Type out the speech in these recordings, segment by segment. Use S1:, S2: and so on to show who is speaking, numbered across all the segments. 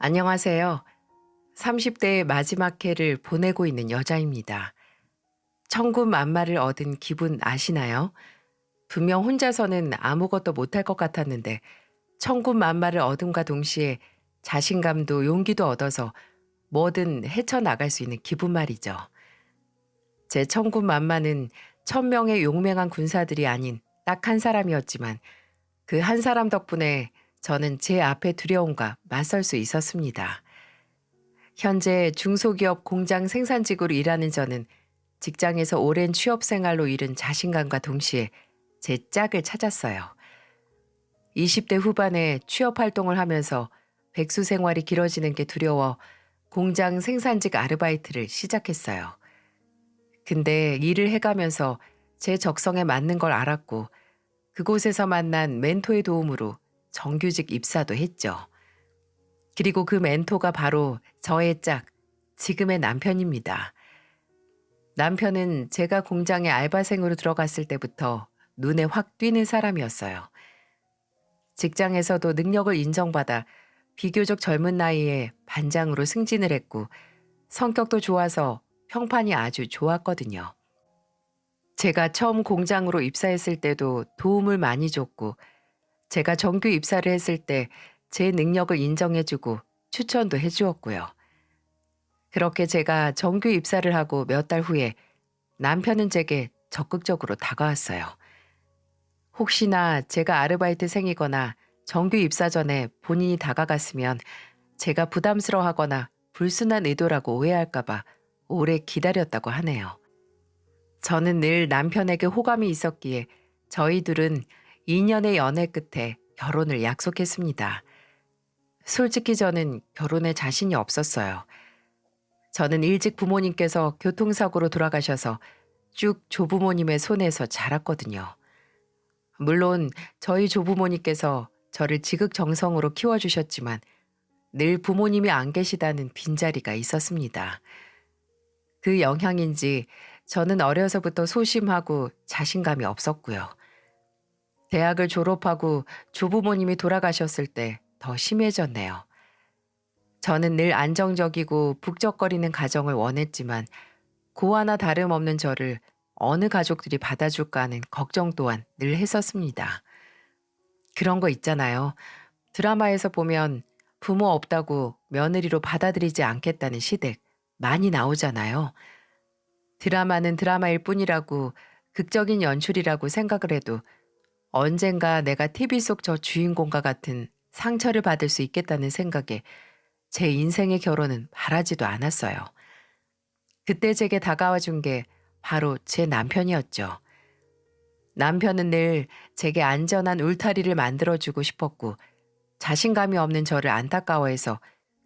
S1: 안녕하세요. 30대의 마지막 해를 보내고 있는 여자입니다. 천군만마를 얻은 기분 아시나요? 분명 혼자서는 아무것도 못할 것 같았는데 천군만마를 얻음과 동시에 자신감도 용기도 얻어서 뭐든 헤쳐나갈 수 있는 기분 말이죠. 제 천군만마는 1000명의 용맹한 군사들이 아닌 딱 한 사람이었지만 그 한 사람 덕분에 저는 제 앞의 두려움과 맞설 수 있었습니다. 현재 중소기업 공장 생산직으로 일하는 저는 직장에서 오랜 취업 생활로 잃은 자신감과 동시에 제 짝을 찾았어요. 20대 후반에 취업 활동을 하면서 백수 생활이 길어지는 게 두려워 공장 생산직 아르바이트를 시작했어요. 근데 일을 해가면서 제 적성에 맞는 걸 알았고 그곳에서 만난 멘토의 도움으로 정규직 입사도 했죠. 그리고 그 멘토가 바로 저의 짝, 지금의 남편입니다. 남편은 제가 공장에 알바생으로 들어갔을 때부터 눈에 확 띄는 사람이었어요. 직장에서도 능력을 인정받아 비교적 젊은 나이에 반장으로 승진을 했고 성격도 좋아서 평판이 아주 좋았거든요. 제가 처음 공장으로 입사했을 때도 도움을 많이 줬고 제가 정규 입사를 했을 때 제 능력을 인정해주고 추천도 해주었고요. 그렇게 제가 정규 입사를 하고 몇 달 후에 남편은 제게 적극적으로 다가왔어요. 혹시나 제가 아르바이트생이거나 정규 입사 전에 본인이 다가갔으면 제가 부담스러워하거나 불순한 의도라고 오해할까봐 오래 기다렸다고 하네요. 저는 늘 남편에게 호감이 있었기에 저희 둘은 2년의 연애 끝에 결혼을 약속했습니다. 솔직히 저는 결혼에 자신이 없었어요. 저는 일찍 부모님께서 교통사고로 돌아가셔서 쭉 조부모님의 손에서 자랐거든요. 물론 저희 조부모님께서 저를 지극정성으로 키워주셨지만 늘 부모님이 안 계시다는 빈자리가 있었습니다. 그 영향인지 저는 어려서부터 소심하고 자신감이 없었고요. 대학을 졸업하고 조부모님이 돌아가셨을 때 더 심해졌네요. 저는 늘 안정적이고 북적거리는 가정을 원했지만 고아나 다름없는 저를 어느 가족들이 받아줄까 하는 걱정 또한 늘 했었습니다. 그런 거 있잖아요. 드라마에서 보면 부모 없다고 며느리로 받아들이지 않겠다는 시댁 많이 나오잖아요. 드라마는 드라마일 뿐이라고 극적인 연출이라고 생각을 해도 언젠가 내가 TV 속 저 주인공과 같은 상처를 받을 수 있겠다는 생각에 제 인생의 결혼은 바라지도 않았어요. 그때 제게 다가와 준 게 바로 제 남편이었죠. 남편은 늘 제게 안전한 울타리를 만들어주고 싶었고 자신감이 없는 저를 안타까워해서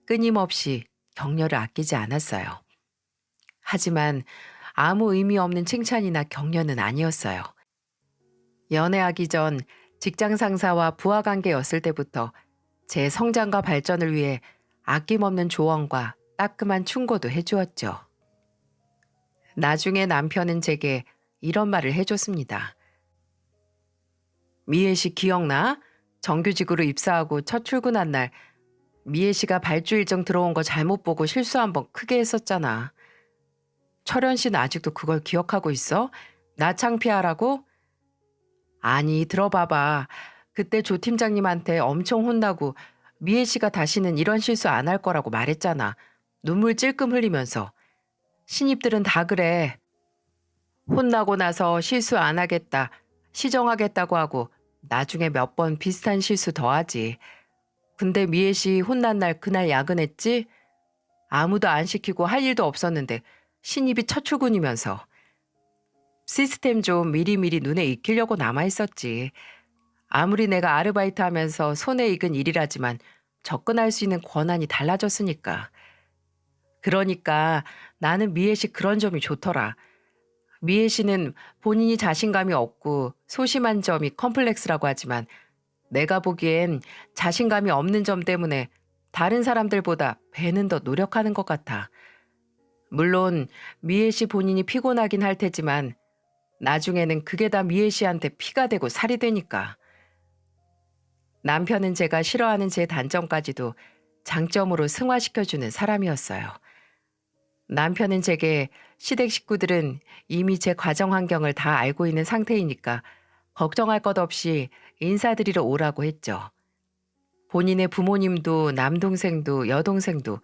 S1: 끊임없이 격려를 아끼지 않았어요. 하지만 아무 의미 없는 칭찬이나 격려는 아니었어요. 연애하기 전 직장 상사와 부하 관계였을 때부터 제 성장과 발전을 위해 아낌없는 조언과 따끔한 충고도 해주었죠. 나중에 남편은 제게 이런 말을 해줬습니다. 미애 씨 기억나? 정규직으로 입사하고 첫 출근한 날 미애 씨가 발주 일정 들어온 거 잘못 보고 실수 한번 크게 했었잖아. 철현 씨는 아직도 그걸 기억하고 있어? 나 창피하라고? 아니, 들어봐봐. 그때 조 팀장님한테 엄청 혼나고 미애 씨가 다시는 이런 실수 안 할 거라고 말했잖아. 눈물 찔끔 흘리면서. 신입들은 다 그래. 혼나고 나서 실수 안 하겠다, 시정하겠다고 하고 나중에 몇 번 비슷한 실수 더 하지. 근데 미애 씨 혼난 날 그날 야근했지? 아무도 안 시키고 할 일도 없었는데 신입이 첫 출근이면서. 시스템 좀 미리미리 눈에 익히려고 남아있었지. 아무리 내가 아르바이트 하면서 손에 익은 일이라지만 접근할 수 있는 권한이 달라졌으니까. 그러니까 나는 미애 씨 그런 점이 좋더라. 미애 씨는 본인이 자신감이 없고 소심한 점이 컴플렉스라고 하지만 내가 보기엔 자신감이 없는 점 때문에 다른 사람들보다 배는 더 노력하는 것 같아. 물론 미애 씨 본인이 피곤하긴 할 테지만 나중에는 그게 다 미애 씨한테 피가 되고 살이 되니까. 남편은 제가 싫어하는 제 단점까지도 장점으로 승화시켜주는 사람이었어요. 남편은 제게 시댁 식구들은 이미 제 가정 환경을 다 알고 있는 상태이니까 걱정할 것 없이 인사드리러 오라고 했죠. 본인의 부모님도 남동생도 여동생도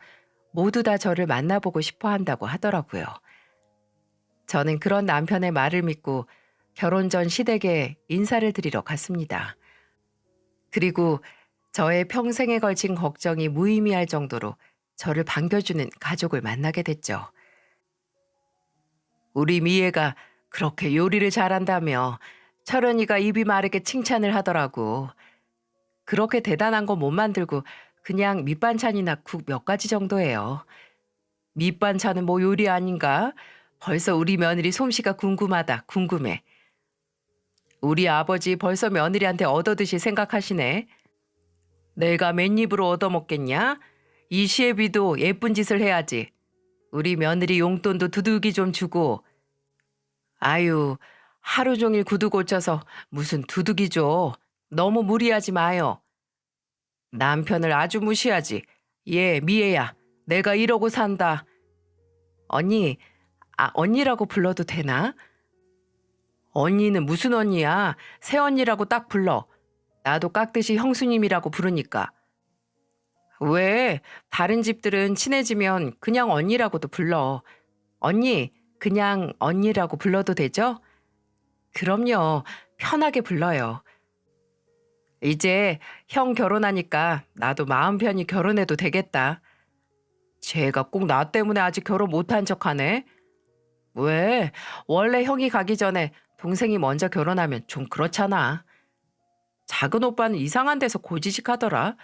S1: 모두 다 저를 만나보고 싶어 한다고 하더라고요. 저는 그런 남편의 말을 믿고 결혼 전 시댁에 인사를 드리러 갔습니다. 그리고 저의 평생에 걸친 걱정이 무의미할 정도로 저를 반겨주는 가족을 만나게 됐죠. 우리 미애가 그렇게 요리를 잘한다며 철현이가 입이 마르게 칭찬을 하더라고. 그렇게 대단한 거 못 만들고 그냥 밑반찬이나 국 몇 가지 정도예요. 밑반찬은 뭐 요리 아닌가? 벌써 우리 며느리 솜씨가 궁금하다, 궁금해. 우리 아버지 벌써 며느리한테 얻어드실 생각하시네. 내가 맨입으로 얻어먹겠냐? 이 시애비도 예쁜 짓을 해야지. 우리 며느리 용돈도 두둑이 좀 주고. 아유, 하루 종일 구두 고쳐서 무슨 두둑이 줘. 너무 무리하지 마요. 남편을 아주 무시하지. 얘 미애야, 내가 이러고 산다. 언니, 언니라고 불러도 되나? 언니는 무슨 언니야? 새언니라고 딱 불러. 나도 깍듯이 형수님이라고 부르니까. 왜? 다른 집들은 친해지면 그냥 언니라고도 불러. 언니, 그냥 언니라고 불러도 되죠? 그럼요. 편하게 불러요. 이제 형 결혼하니까 나도 마음 편히 결혼해도 되겠다. 쟤가 꼭 나 때문에 아직 결혼 못한 척하네. 왜? 원래 형이 가기 전에 동생이 먼저 결혼하면 좀 그렇잖아. 작은 오빠는 이상한 데서 고지식하더라.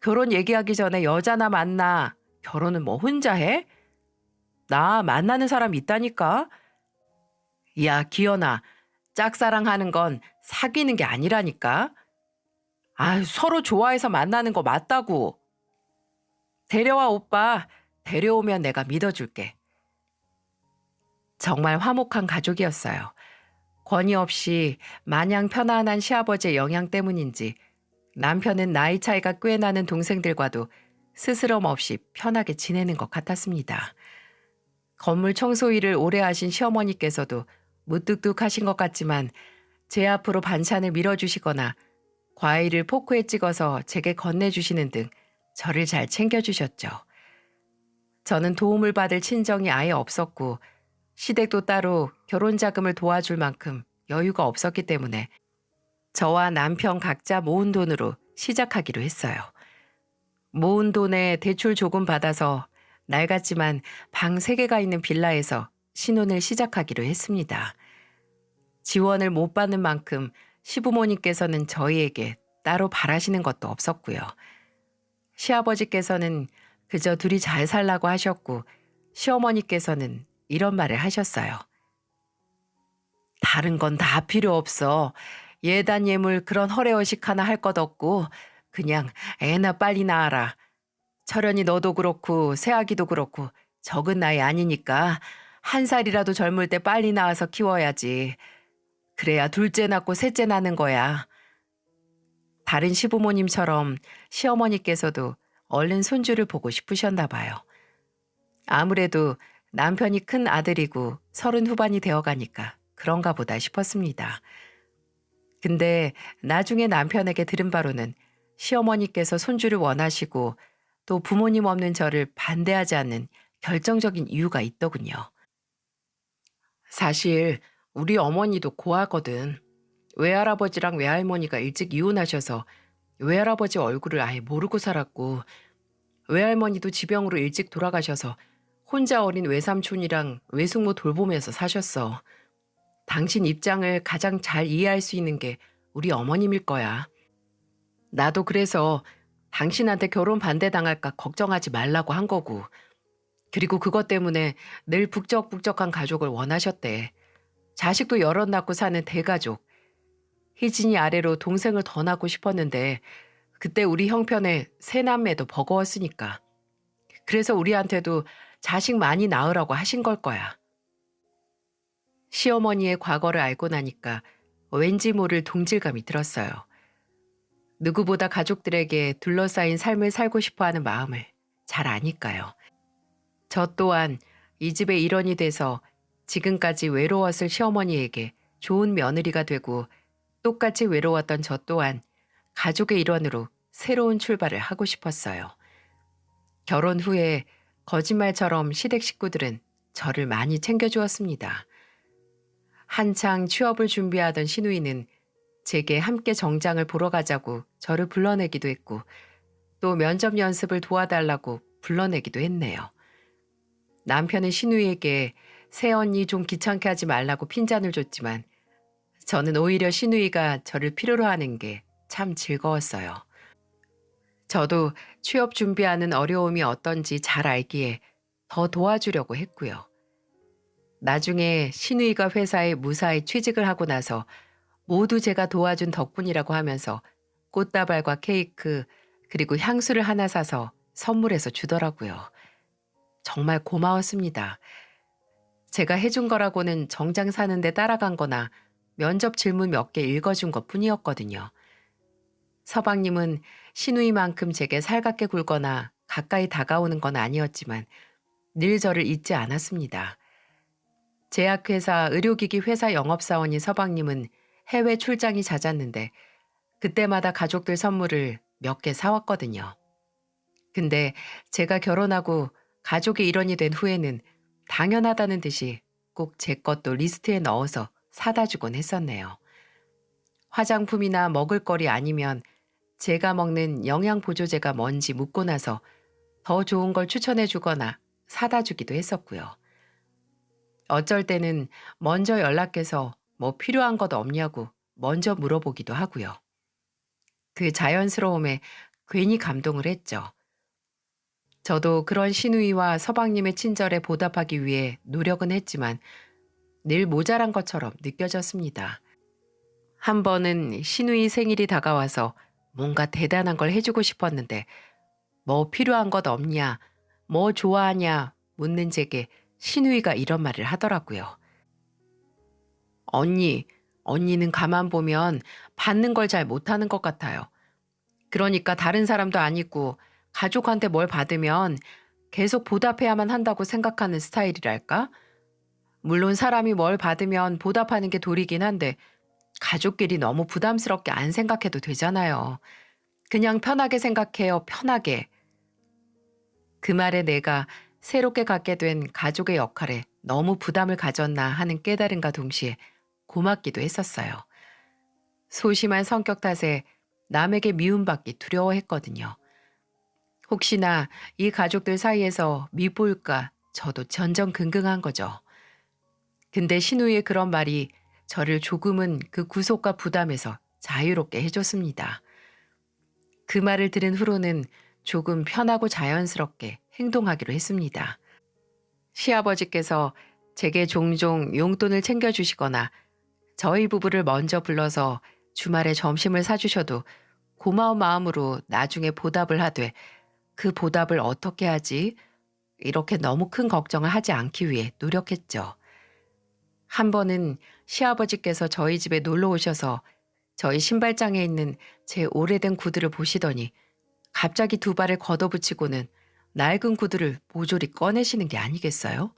S1: 결혼 얘기하기 전에 여자나 만나. 결혼은 뭐 혼자 해? 나 만나는 사람 있다니까. 야, 기현아. 짝사랑하는 건 사귀는 게 아니라니까. 아, 서로 좋아해서 만나는 거 맞다고. 데려와, 오빠. 데려오면 내가 믿어줄게. 정말 화목한 가족이었어요. 권위 없이 마냥 편안한 시아버지의 영향 때문인지 남편은 나이 차이가 꽤 나는 동생들과도 스스럼 없이 편하게 지내는 것 같았습니다. 건물 청소 일을 오래 하신 시어머니께서도 무뚝뚝하신 것 같지만 제 앞으로 반찬을 밀어주시거나 과일을 포크에 찍어서 제게 건네주시는 등 저를 잘 챙겨주셨죠. 저는 도움을 받을 친정이 아예 없었고 시댁도 따로 결혼 자금을 도와줄 만큼 여유가 없었기 때문에 저와 남편 각자 모은 돈으로 시작하기로 했어요. 모은 돈에 대출 조금 받아서 낡았지만 방 3개가 있는 빌라에서 신혼을 시작하기로 했습니다. 지원을 못 받는 만큼 시부모님께서는 저희에게 따로 바라시는 것도 없었고요. 시아버지께서는 그저 둘이 잘 살라고 하셨고 시어머니께서는 이런 말을 하셨어요. 다른 건 다 필요 없어. 예단 예물 그런 허례허식 하나 할 것 없고 그냥 애나 빨리 낳아라. 철현이 너도 그렇고 새아기도 그렇고 적은 나이 아니니까 1살이라도 젊을 때 빨리 낳아서 키워야지. 그래야 둘째 낳고 셋째 낳는 거야. 다른 시부모님처럼 시어머니께서도 얼른 손주를 보고 싶으셨나 봐요. 아무래도 남편이 큰 아들이고 30 후반이 되어가니까 그런가 보다 싶었습니다. 근데 나중에 남편에게 들은 바로는 시어머니께서 손주를 원하시고 또 부모님 없는 저를 반대하지 않는 결정적인 이유가 있더군요. 사실 우리 어머니도 고하거든. 외할아버지랑 외할머니가 일찍 이혼하셔서 외할아버지 얼굴을 아예 모르고 살았고 외할머니도 지병으로 일찍 돌아가셔서 혼자 어린 외삼촌이랑 외숙모 돌보면서 사셨어. 당신 입장을 가장 잘 이해할 수 있는 게 우리 어머님일 거야. 나도 그래서 당신한테 결혼 반대당할까 걱정하지 말라고 한 거고. 그리고 그것 때문에 늘 북적북적한 가족을 원하셨대. 자식도 여럿 낳고 사는 대가족. 희진이 아래로 동생을 더 낳고 싶었는데 그때 우리 형편에 세 남매도 버거웠으니까. 그래서 우리한테도 자식 많이 낳으라고 하신 걸 거야. 시어머니의 과거를 알고 나니까 왠지 모를 동질감이 들었어요. 누구보다 가족들에게 둘러싸인 삶을 살고 싶어 하는 마음을 잘 아니까요. 저 또한 이 집의 일원이 돼서 지금까지 외로웠을 시어머니에게 좋은 며느리가 되고 똑같이 외로웠던 저 또한 가족의 일원으로 새로운 출발을 하고 싶었어요. 결혼 후에 거짓말처럼 시댁 식구들은 저를 많이 챙겨주었습니다. 한창 취업을 준비하던 시누이는 제게 함께 정장을 보러 가자고 저를 불러내기도 했고 또 면접 연습을 도와달라고 불러내기도 했네요. 남편은 시누이에게 새언니 좀 귀찮게 하지 말라고 핀잔을 줬지만 저는 오히려 시누이가 저를 필요로 하는 게 참 즐거웠어요. 저도 취업 준비하는 어려움이 어떤지 잘 알기에 더 도와주려고 했고요. 나중에 시누이가 회사에 무사히 취직을 하고 나서 모두 제가 도와준 덕분이라고 하면서 꽃다발과 케이크 그리고 향수를 하나 사서 선물해서 주더라고요. 정말 고마웠습니다. 제가 해준 거라고는 정장 사는데 따라간 거나 면접 질문 몇 개 읽어준 것 뿐이었거든요. 서방님은 시누이만큼 제게 살갑게 굴거나 가까이 다가오는 건 아니었지만 늘 저를 잊지 않았습니다. 제약회사 의료기기 회사 영업사원인 서방님은 해외 출장이 잦았는데 그때마다 가족들 선물을 몇 개 사왔거든요. 근데 제가 결혼하고 가족의 일원이 된 후에는 당연하다는 듯이 꼭 제 것도 리스트에 넣어서 사다 주곤 했었네요. 화장품이나 먹을거리 아니면 제가 먹는 영양보조제가 뭔지 묻고 나서 더 좋은 걸 추천해 주거나 사다 주기도 했었고요. 어쩔 때는 먼저 연락해서 뭐 필요한 것 없냐고 먼저 물어보기도 하고요. 그 자연스러움에 괜히 감동을 했죠. 저도 그런 시누이와 서방님의 친절에 보답하기 위해 노력은 했지만 늘 모자란 것처럼 느껴졌습니다. 한 번은 시누이 생일이 다가와서 뭔가 대단한 걸 해주고 싶었는데 뭐 필요한 것 없냐, 뭐 좋아하냐 묻는 제게 시누이가 이런 말을 하더라고요. 언니는 가만 보면 받는 걸 잘 못하는 것 같아요. 그러니까 다른 사람도 아니고 가족한테 뭘 받으면 계속 보답해야만 한다고 생각하는 스타일이랄까? 물론 사람이 뭘 받으면 보답하는 게 도리긴 한데 가족끼리 너무 부담스럽게 안 생각해도 되잖아요. 그냥 편하게 생각해요, 편하게. 그 말에 내가 새롭게 갖게 된 가족의 역할에 너무 부담을 가졌나 하는 깨달음과 동시에 고맙기도 했었어요. 소심한 성격 탓에 남에게 미움받기 두려워했거든요. 혹시나 이 가족들 사이에서 밉볼까 저도 전전긍긍한 거죠. 근데 신우의 그런 말이 저를 조금은 그 구속과 부담에서 자유롭게 해줬습니다. 그 말을 들은 후로는 조금 편하고 자연스럽게 행동하기로 했습니다. 시아버지께서 제게 종종 용돈을 챙겨주시거나 저희 부부를 먼저 불러서 주말에 점심을 사주셔도 고마운 마음으로 나중에 보답을 하되 그 보답을 어떻게 하지? 이렇게 너무 큰 걱정을 하지 않기 위해 노력했죠. 한 번은 시아버지께서 저희 집에 놀러 오셔서 저희 신발장에 있는 제 오래된 구두를 보시더니 갑자기 두 발을 걷어붙이고는 낡은 구두를 모조리 꺼내시는 게 아니겠어요?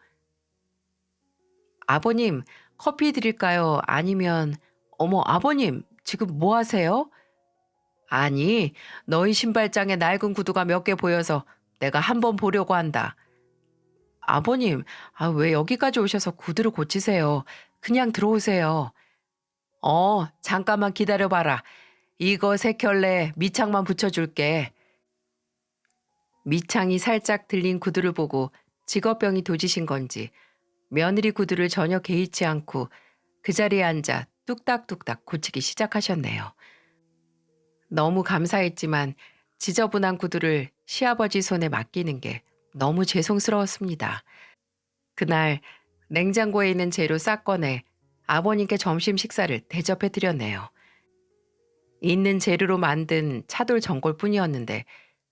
S1: 아버님, 커피 드릴까요? 아니면, 어머, 아버님, 지금 뭐 하세요? 아니, 너희 신발장에 낡은 구두가 몇 개 보여서 내가 한번 보려고 한다. 아버님, 왜 여기까지 오셔서 구두를 고치세요? 그냥 들어오세요. 잠깐만 기다려봐라. 이거 세 켤레 밑창만 붙여줄게. 밑창이 살짝 들린 구두를 보고 직업병이 도지신 건지 며느리 구두를 전혀 개의치 않고 그 자리에 앉아 뚝딱뚝딱 고치기 시작하셨네요. 너무 감사했지만 지저분한 구두를 시아버지 손에 맡기는 게 너무 죄송스러웠습니다. 그날 냉장고에 있는 재료 싹 꺼내 아버님께 점심 식사를 대접해 드렸네요. 있는 재료로 만든 차돌 전골뿐이었는데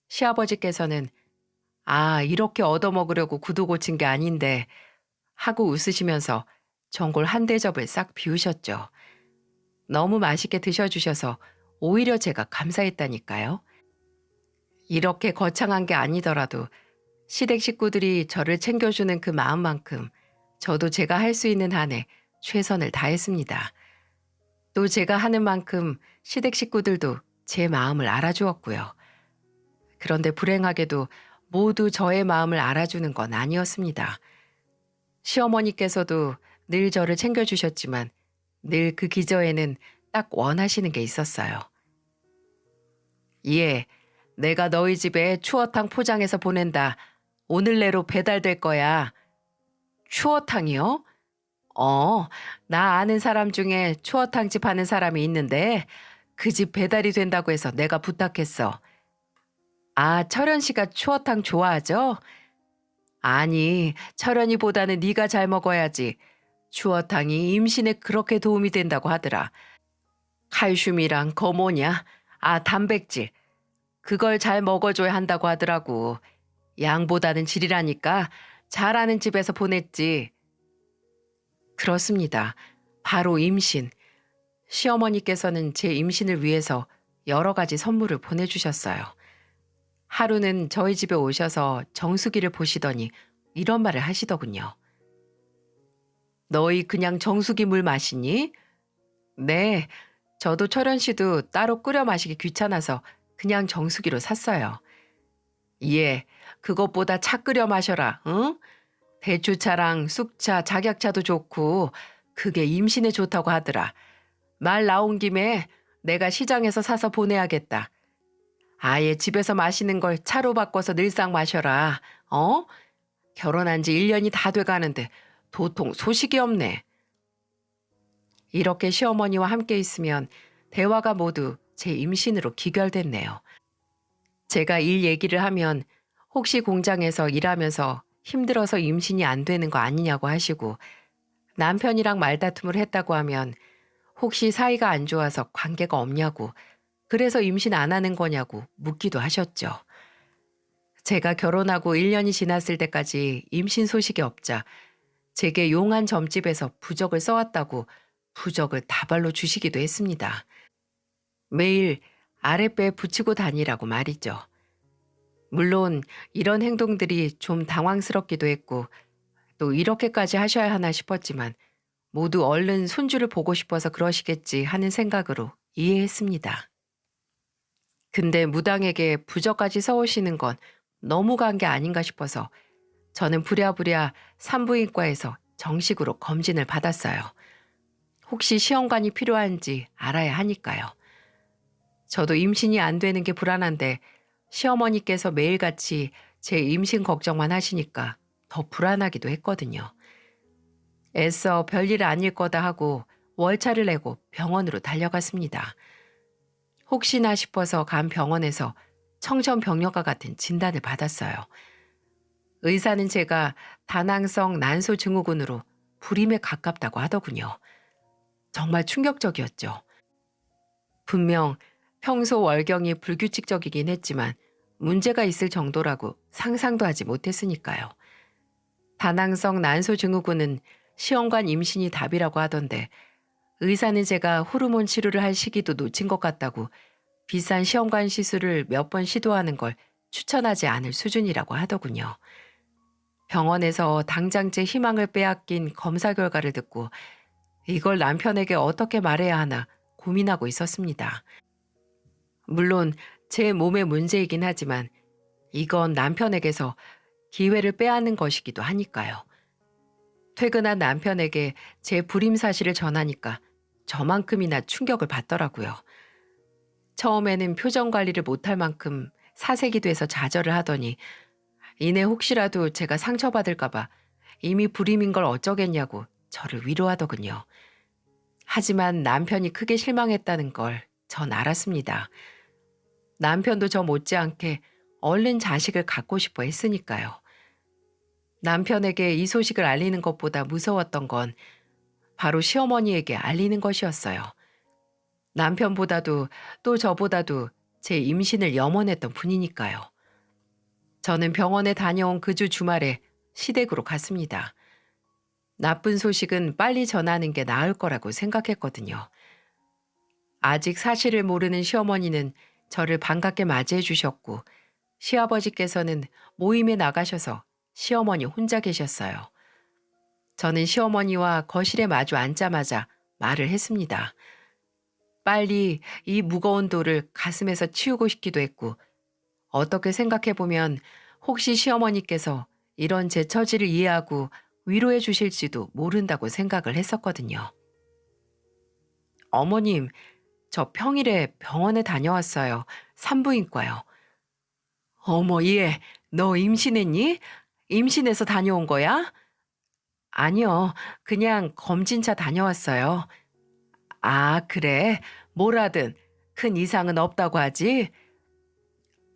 S1: 시아버지께서는 이렇게 얻어먹으려고 구두 고친 게 아닌데 하고 웃으시면서 전골 한 대접을 싹 비우셨죠. 너무 맛있게 드셔주셔서 오히려 제가 감사했다니까요. 이렇게 거창한 게 아니더라도 시댁 식구들이 저를 챙겨주는 그 마음만큼 저도 제가 할 수 있는 한에 최선을 다했습니다. 또 제가 하는 만큼 시댁 식구들도 제 마음을 알아주었고요. 그런데 불행하게도 모두 저의 마음을 알아주는 건 아니었습니다. 시어머니께서도 늘 저를 챙겨주셨지만 늘 그 기저에는 딱 원하시는 게 있었어요. 예, 내가 너희 집에 추어탕 포장해서 보낸다. 오늘 내로 배달될 거야. 추어탕이요? 나 아는 사람 중에 추어탕집 하는 사람이 있는데 그 집 배달이 된다고 해서 내가 부탁했어. 아, 철현 씨가 추어탕 좋아하죠? 아니, 철현이보다는 네가 잘 먹어야지. 추어탕이 임신에 그렇게 도움이 된다고 하더라. 칼슘이랑 거 뭐냐? 아, 단백질. 그걸 잘 먹어줘야 한다고 하더라고. 양보다는 질이라니까 잘하는 집에서 보냈지. 그렇습니다. 바로 임신. 시어머니께서는 제 임신을 위해서 여러 가지 선물을 보내주셨어요. 하루는 저희 집에 오셔서 정수기를 보시더니 이런 말을 하시더군요. 너희 그냥 정수기 물 마시니? 네, 저도 철현 씨도 따로 끓여 마시기 귀찮아서 그냥 정수기로 샀어요. 예, 그것보다 차 끓여 마셔라, 응? 대추차랑 쑥차, 작약차도 좋고 그게 임신에 좋다고 하더라. 말 나온 김에 내가 시장에서 사서 보내야겠다. 아예 집에서 마시는 걸 차로 바꿔서 늘상 마셔라. 어? 결혼한 지 1년이 다 돼가는데 도통 소식이 없네. 이렇게 시어머니와 함께 있으면 대화가 모두 제 임신으로 기결됐네요. 제가 일 얘기를 하면 혹시 공장에서 일하면서 힘들어서 임신이 안 되는 거 아니냐고 하시고 남편이랑 말다툼을 했다고 하면 혹시 사이가 안 좋아서 관계가 없냐고 그래서 임신 안 하는 거냐고 묻기도 하셨죠. 제가 결혼하고 1년이 지났을 때까지 임신 소식이 없자 제게 용한 점집에서 부적을 써왔다고 부적을 다발로 주시기도 했습니다. 매일 아랫배에 붙이고 다니라고 말이죠. 물론 이런 행동들이 좀 당황스럽기도 했고 또 이렇게까지 하셔야 하나 싶었지만 모두 얼른 손주를 보고 싶어서 그러시겠지 하는 생각으로 이해했습니다. 근데 무당에게 부적까지 써오시는 건 너무 간 게 아닌가 싶어서 저는 부랴부랴 산부인과에서 정식으로 검진을 받았어요. 혹시 시험관이 필요한지 알아야 하니까요. 저도 임신이 안 되는 게 불안한데 시어머니께서 매일같이 제 임신 걱정만 하시니까 더 불안하기도 했거든요. 애써 별일 아닐 거다 하고 월차를 내고 병원으로 달려갔습니다. 혹시나 싶어서 간 병원에서 청천벽력과 같은 진단을 받았어요. 의사는 제가 다낭성 난소 증후군으로 불임에 가깝다고 하더군요. 정말 충격적이었죠. 분명 평소 월경이 불규칙적이긴 했지만 문제가 있을 정도라고 상상도 하지 못했으니까요. 다낭성 난소 증후군은 시험관 임신이 답이라고 하던데 의사는 제가 호르몬 치료를 할 시기도 놓친 것 같다고 비싼 시험관 시술을 몇 번 시도하는 걸 추천하지 않을 수준이라고 하더군요. 병원에서 당장 제 희망을 빼앗긴 검사 결과를 듣고 이걸 남편에게 어떻게 말해야 하나 고민하고 있었습니다. 물론 제 몸의 문제이긴 하지만 이건 남편에게서 기회를 빼앗는 것이기도 하니까요. 퇴근한 남편에게 제 불임 사실을 전하니까 저만큼이나 충격을 받더라고요. 처음에는 표정 관리를 못할 만큼 사색이 돼서 좌절을 하더니 이내 혹시라도 제가 상처받을까봐 이미 불임인 걸 어쩌겠냐고 저를 위로하더군요. 하지만 남편이 크게 실망했다는 걸 전 알았습니다. 남편도 저 못지않게 얼른 자식을 갖고 싶어 했으니까요. 남편에게 이 소식을 알리는 것보다 무서웠던 건 바로 시어머니에게 알리는 것이었어요. 남편보다도 또 저보다도 제 임신을 염원했던 분이니까요. 저는 병원에 다녀온 그 주 주말에 시댁으로 갔습니다. 나쁜 소식은 빨리 전하는 게 나을 거라고 생각했거든요. 아직 사실을 모르는 시어머니는 저를 반갑게 맞이해 주셨고 시아버지께서는 모임에 나가셔서 시어머니 혼자 계셨어요. 저는 시어머니와 거실에 마주 앉자마자 말을 했습니다. 빨리 이 무거운 돌을 가슴에서 치우고 싶기도 했고 어떻게 생각해보면 혹시 시어머니께서 이런 제 처지를 이해하고 위로해 주실지도 모른다고 생각을 했었거든요. 어머님, 저 평일에 병원에 다녀왔어요. 산부인과요. 어머, 얘, 너 임신했니? 임신해서 다녀온 거야? 아니요, 그냥 검진차 다녀왔어요. 아, 그래? 뭐라든 큰 이상은 없다고 하지?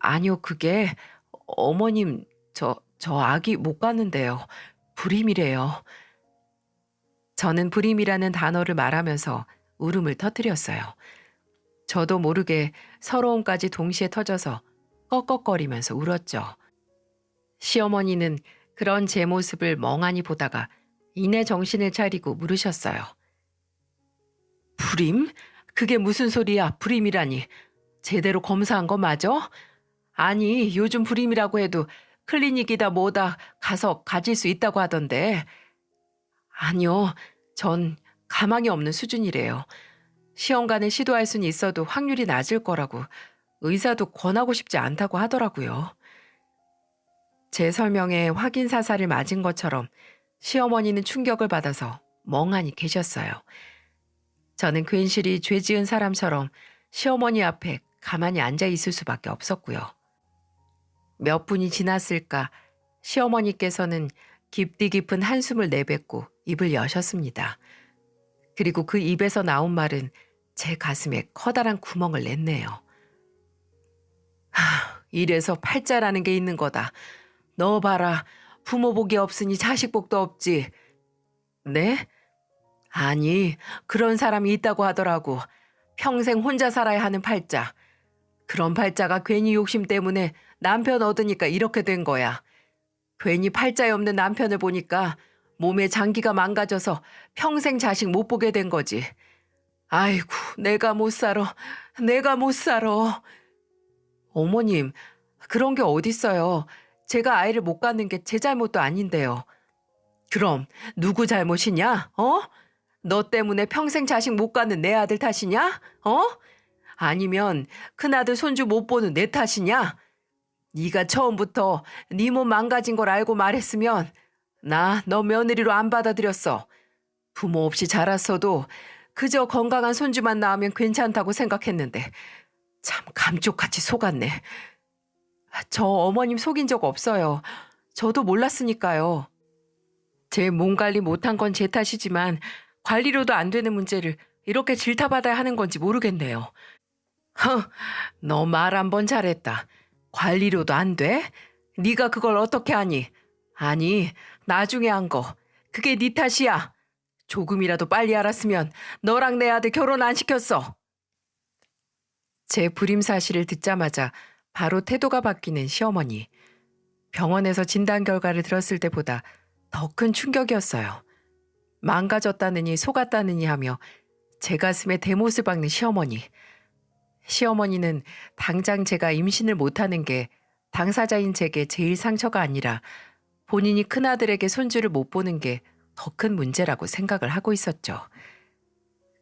S1: 아니요, 그게 어머님, 저 아기 못 가는데요. 불임이래요. 저는 불임이라는 단어를 말하면서 울음을 터뜨렸어요. 저도 모르게 서러움까지 동시에 터져서 꺽꺽거리면서 울었죠. 시어머니는 그런 제 모습을 멍하니 보다가 이내 정신을 차리고 물으셨어요. 불임? 그게 무슨 소리야, 불임이라니. 제대로 검사한 거 맞아? 아니, 요즘 불임이라고 해도 클리닉이다 뭐다 가서 가질 수 있다고 하던데. 아니요, 전 가망이 없는 수준이래요. 시험관을 시도할 수는 있어도 확률이 낮을 거라고 의사도 권하고 싶지 않다고 하더라고요. 제 설명에 확인 사살을 맞은 것처럼 시어머니는 충격을 받아서 멍하니 계셨어요. 저는 괜시리 죄 지은 사람처럼 시어머니 앞에 가만히 앉아 있을 수밖에 없었고요. 몇 분이 지났을까 시어머니께서는 깊디 깊은 한숨을 내뱉고 입을 여셨습니다. 그리고 그 입에서 나온 말은 제 가슴에 커다란 구멍을 냈네요. 이래서 팔자라는 게 있는 거다. 너 봐라. 부모 복이 없으니 자식 복도 없지. 네? 아니, 그런 사람이 있다고 하더라고. 평생 혼자 살아야 하는 팔자. 그런 팔자가 괜히 욕심 때문에 남편 얻으니까 이렇게 된 거야. 괜히 팔자에 없는 남편을 보니까 몸에 장기가 망가져서 평생 자식 못 보게 된 거지. 아이고, 내가 못 살아. 내가 못 살아. 어머님, 그런 게 어딨어요. 제가 아이를 못 갖는 게 제 잘못도 아닌데요. 그럼 누구 잘못이냐? 어? 너 때문에 평생 자식 못 갖는 내 아들 탓이냐? 어? 아니면 큰아들 손주 못 보는 내 탓이냐? 네가 처음부터 네 몸 망가진 걸 알고 말했으면 나 너 며느리로 안 받아들였어. 부모 없이 자랐어도 그저 건강한 손주만 낳으면 괜찮다고 생각했는데 참 감쪽같이 속았네. 저 어머님 속인 적 없어요. 저도 몰랐으니까요. 제 몸 관리 못한 건 제 탓이지만 관리로도 안 되는 문제를 이렇게 질타받아야 하는 건지 모르겠네요. 너 말 한 번 잘했다. 관리로도 안 돼? 네가 그걸 어떻게 하니? 아니, 나중에 한 거. 그게 네 탓이야. 조금이라도 빨리 알았으면 너랑 내 아들 결혼 안 시켰어. 제 불임 사실을 듣자마자 바로 태도가 바뀌는 시어머니. 병원에서 진단 결과를 들었을 때보다 더 큰 충격이었어요. 망가졌다느니 속았다느니 하며 제 가슴에 대못을 박는 시어머니. 시어머니는 당장 제가 임신을 못하는 게 당사자인 제게 제일 상처가 아니라 본인이 큰아들에게 손주를 못 보는 게 더 큰 문제라고 생각을 하고 있었죠.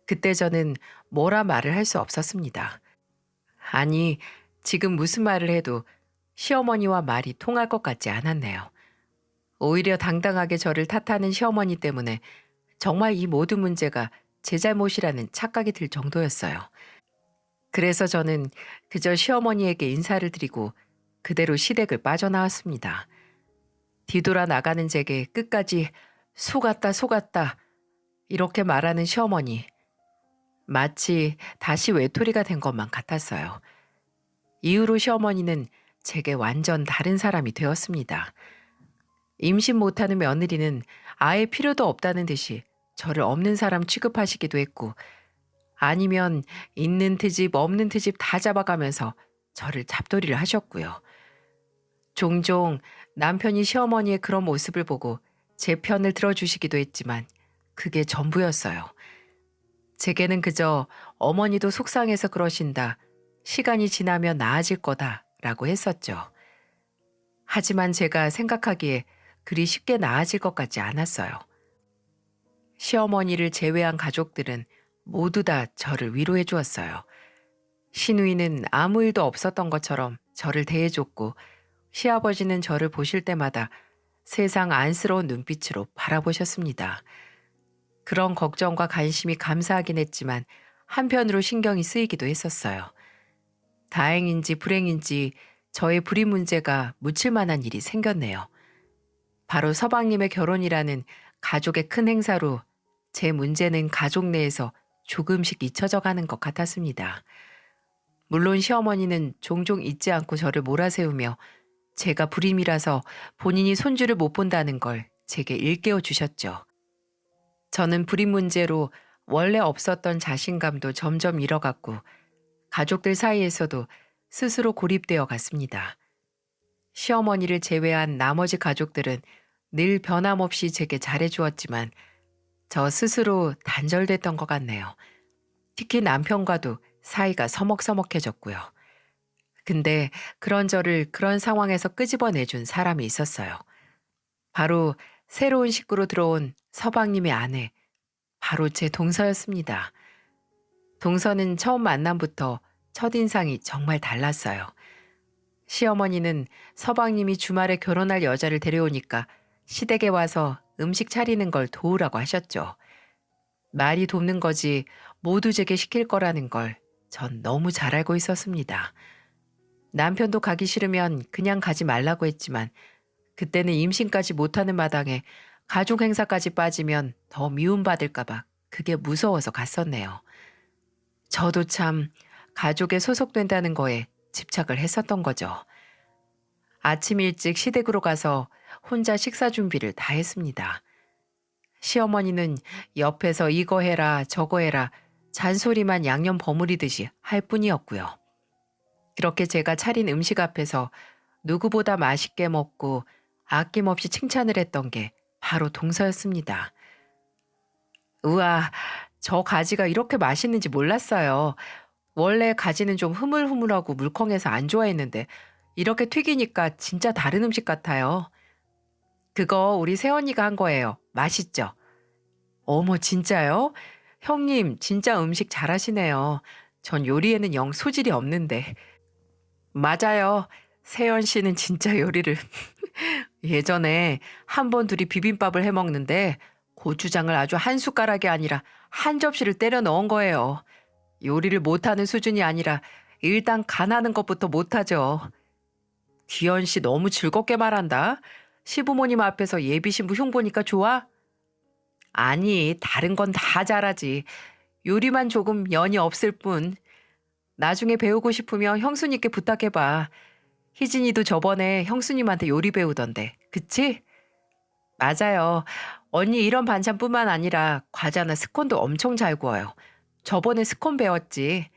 S1: 그때 저는 뭐라 말을 할 수 없었습니다. 아니, 지금 무슨 말을 해도 시어머니와 말이 통할 것 같지 않았네요. 오히려 당당하게 저를 탓하는 시어머니 때문에 정말 이 모든 문제가 제 잘못이라는 착각이 들 정도였어요. 그래서 저는 그저 시어머니에게 인사를 드리고 그대로 시댁을 빠져나왔습니다. 뒤돌아 나가는 제게 끝까지 속았다 속았다 이렇게 말하는 시어머니. 마치 다시 외톨이가 된 것만 같았어요. 이후로 시어머니는 제게 완전 다른 사람이 되었습니다. 임신 못하는 며느리는 아예 필요도 없다는 듯이 저를 없는 사람 취급하시기도 했고 아니면 있는 트집 없는 트집 다 잡아가면서 저를 잡돌이를 하셨고요. 종종 남편이 시어머니의 그런 모습을 보고 제 편을 들어주시기도 했지만 그게 전부였어요. 제게는 그저 어머니도 속상해서 그러신다. 시간이 지나면 나아질 거다. 라고 했었죠. 하지만 제가 생각하기에 그리 쉽게 나아질 것 같지 않았어요. 시어머니를 제외한 가족들은 모두 다 저를 위로해 주었어요. 시누이는 아무 일도 없었던 것처럼 저를 대해줬고, 시아버지는 저를 보실 때마다 세상 안쓰러운 눈빛으로 바라보셨습니다. 그런 걱정과 관심이 감사하긴 했지만 한편으로 신경이 쓰이기도 했었어요. 다행인지 불행인지 저의 불임 문제가 묻힐 만한 일이 생겼네요. 바로 서방님의 결혼이라는 가족의 큰 행사로 제 문제는 가족 내에서 조금씩 잊혀져 가는 것 같았습니다. 물론 시어머니는 종종 잊지 않고 저를 몰아세우며 제가 불임이라서 본인이 손주를 못 본다는 걸 제게 일깨워 주셨죠. 저는 불임 문제로 원래 없었던 자신감도 점점 잃어갔고 가족들 사이에서도 스스로 고립되어 갔습니다. 시어머니를 제외한 나머지 가족들은 늘 변함없이 제게 잘해주었지만 저 스스로 단절됐던 것 같네요. 특히 남편과도 사이가 서먹서먹해졌고요. 근데 그런 저를 그런 상황에서 끄집어내준 사람이 있었어요. 바로 새로운 식구로 들어온 서방님의 아내, 바로 제 동서였습니다. 동서는 처음 만남부터 첫인상이 정말 달랐어요. 시어머니는 서방님이 주말에 결혼할 여자를 데려오니까 시댁에 와서 음식 차리는 걸 도우라고 하셨죠. 말이 돕는 거지 모두 제게 시킬 거라는 걸 전 너무 잘 알고 있었습니다. 남편도 가기 싫으면 그냥 가지 말라고 했지만 그때는 임신까지 못하는 마당에 가족 행사까지 빠지면 더 미움받을까 봐 그게 무서워서 갔었네요. 저도 참 가족에 소속된다는 거에 집착을 했었던 거죠. 아침 일찍 시댁으로 가서 혼자 식사 준비를 다 했습니다. 시어머니는 옆에서 이거 해라 저거 해라 잔소리만 양념 버무리듯이 할 뿐이었고요. 그렇게 제가 차린 음식 앞에서 누구보다 맛있게 먹고 아낌없이 칭찬을 했던 게 바로 동서였습니다. 우와, 저 가지가 이렇게 맛있는지 몰랐어요. 원래 가지는 좀 흐물흐물하고 물컹해서 안 좋아했는데 이렇게 튀기니까 진짜 다른 음식 같아요. 그거 우리 새언니가 한 거예요. 맛있죠? 어머, 진짜요? 형님, 진짜 음식 잘하시네요. 전 요리에는 영 소질이 없는데. 맞아요. 세연 씨는 진짜 요리를. 예전에 한 번 둘이 비빔밥을 해 먹는데 고추장을 아주 한 숟가락이 아니라 한 접시를 때려 넣은 거예요. 요리를 못하는 수준이 아니라 일단 간하는 것부터 못하죠. 귀연 씨 너무 즐겁게 말한다. 시부모님 앞에서 예비 신부 흉보니까 좋아? 아니, 다른 건 다 잘하지. 요리만 조금 연이 없을 뿐. 나중에 배우고 싶으면 형수님께 부탁해봐. 희진이도 저번에 형수님한테 요리 배우던데. 그치? 맞아요. 언니 이런 반찬뿐만 아니라 과자나 스콘도 엄청 잘 구워요. 저번에 스콘 배웠지.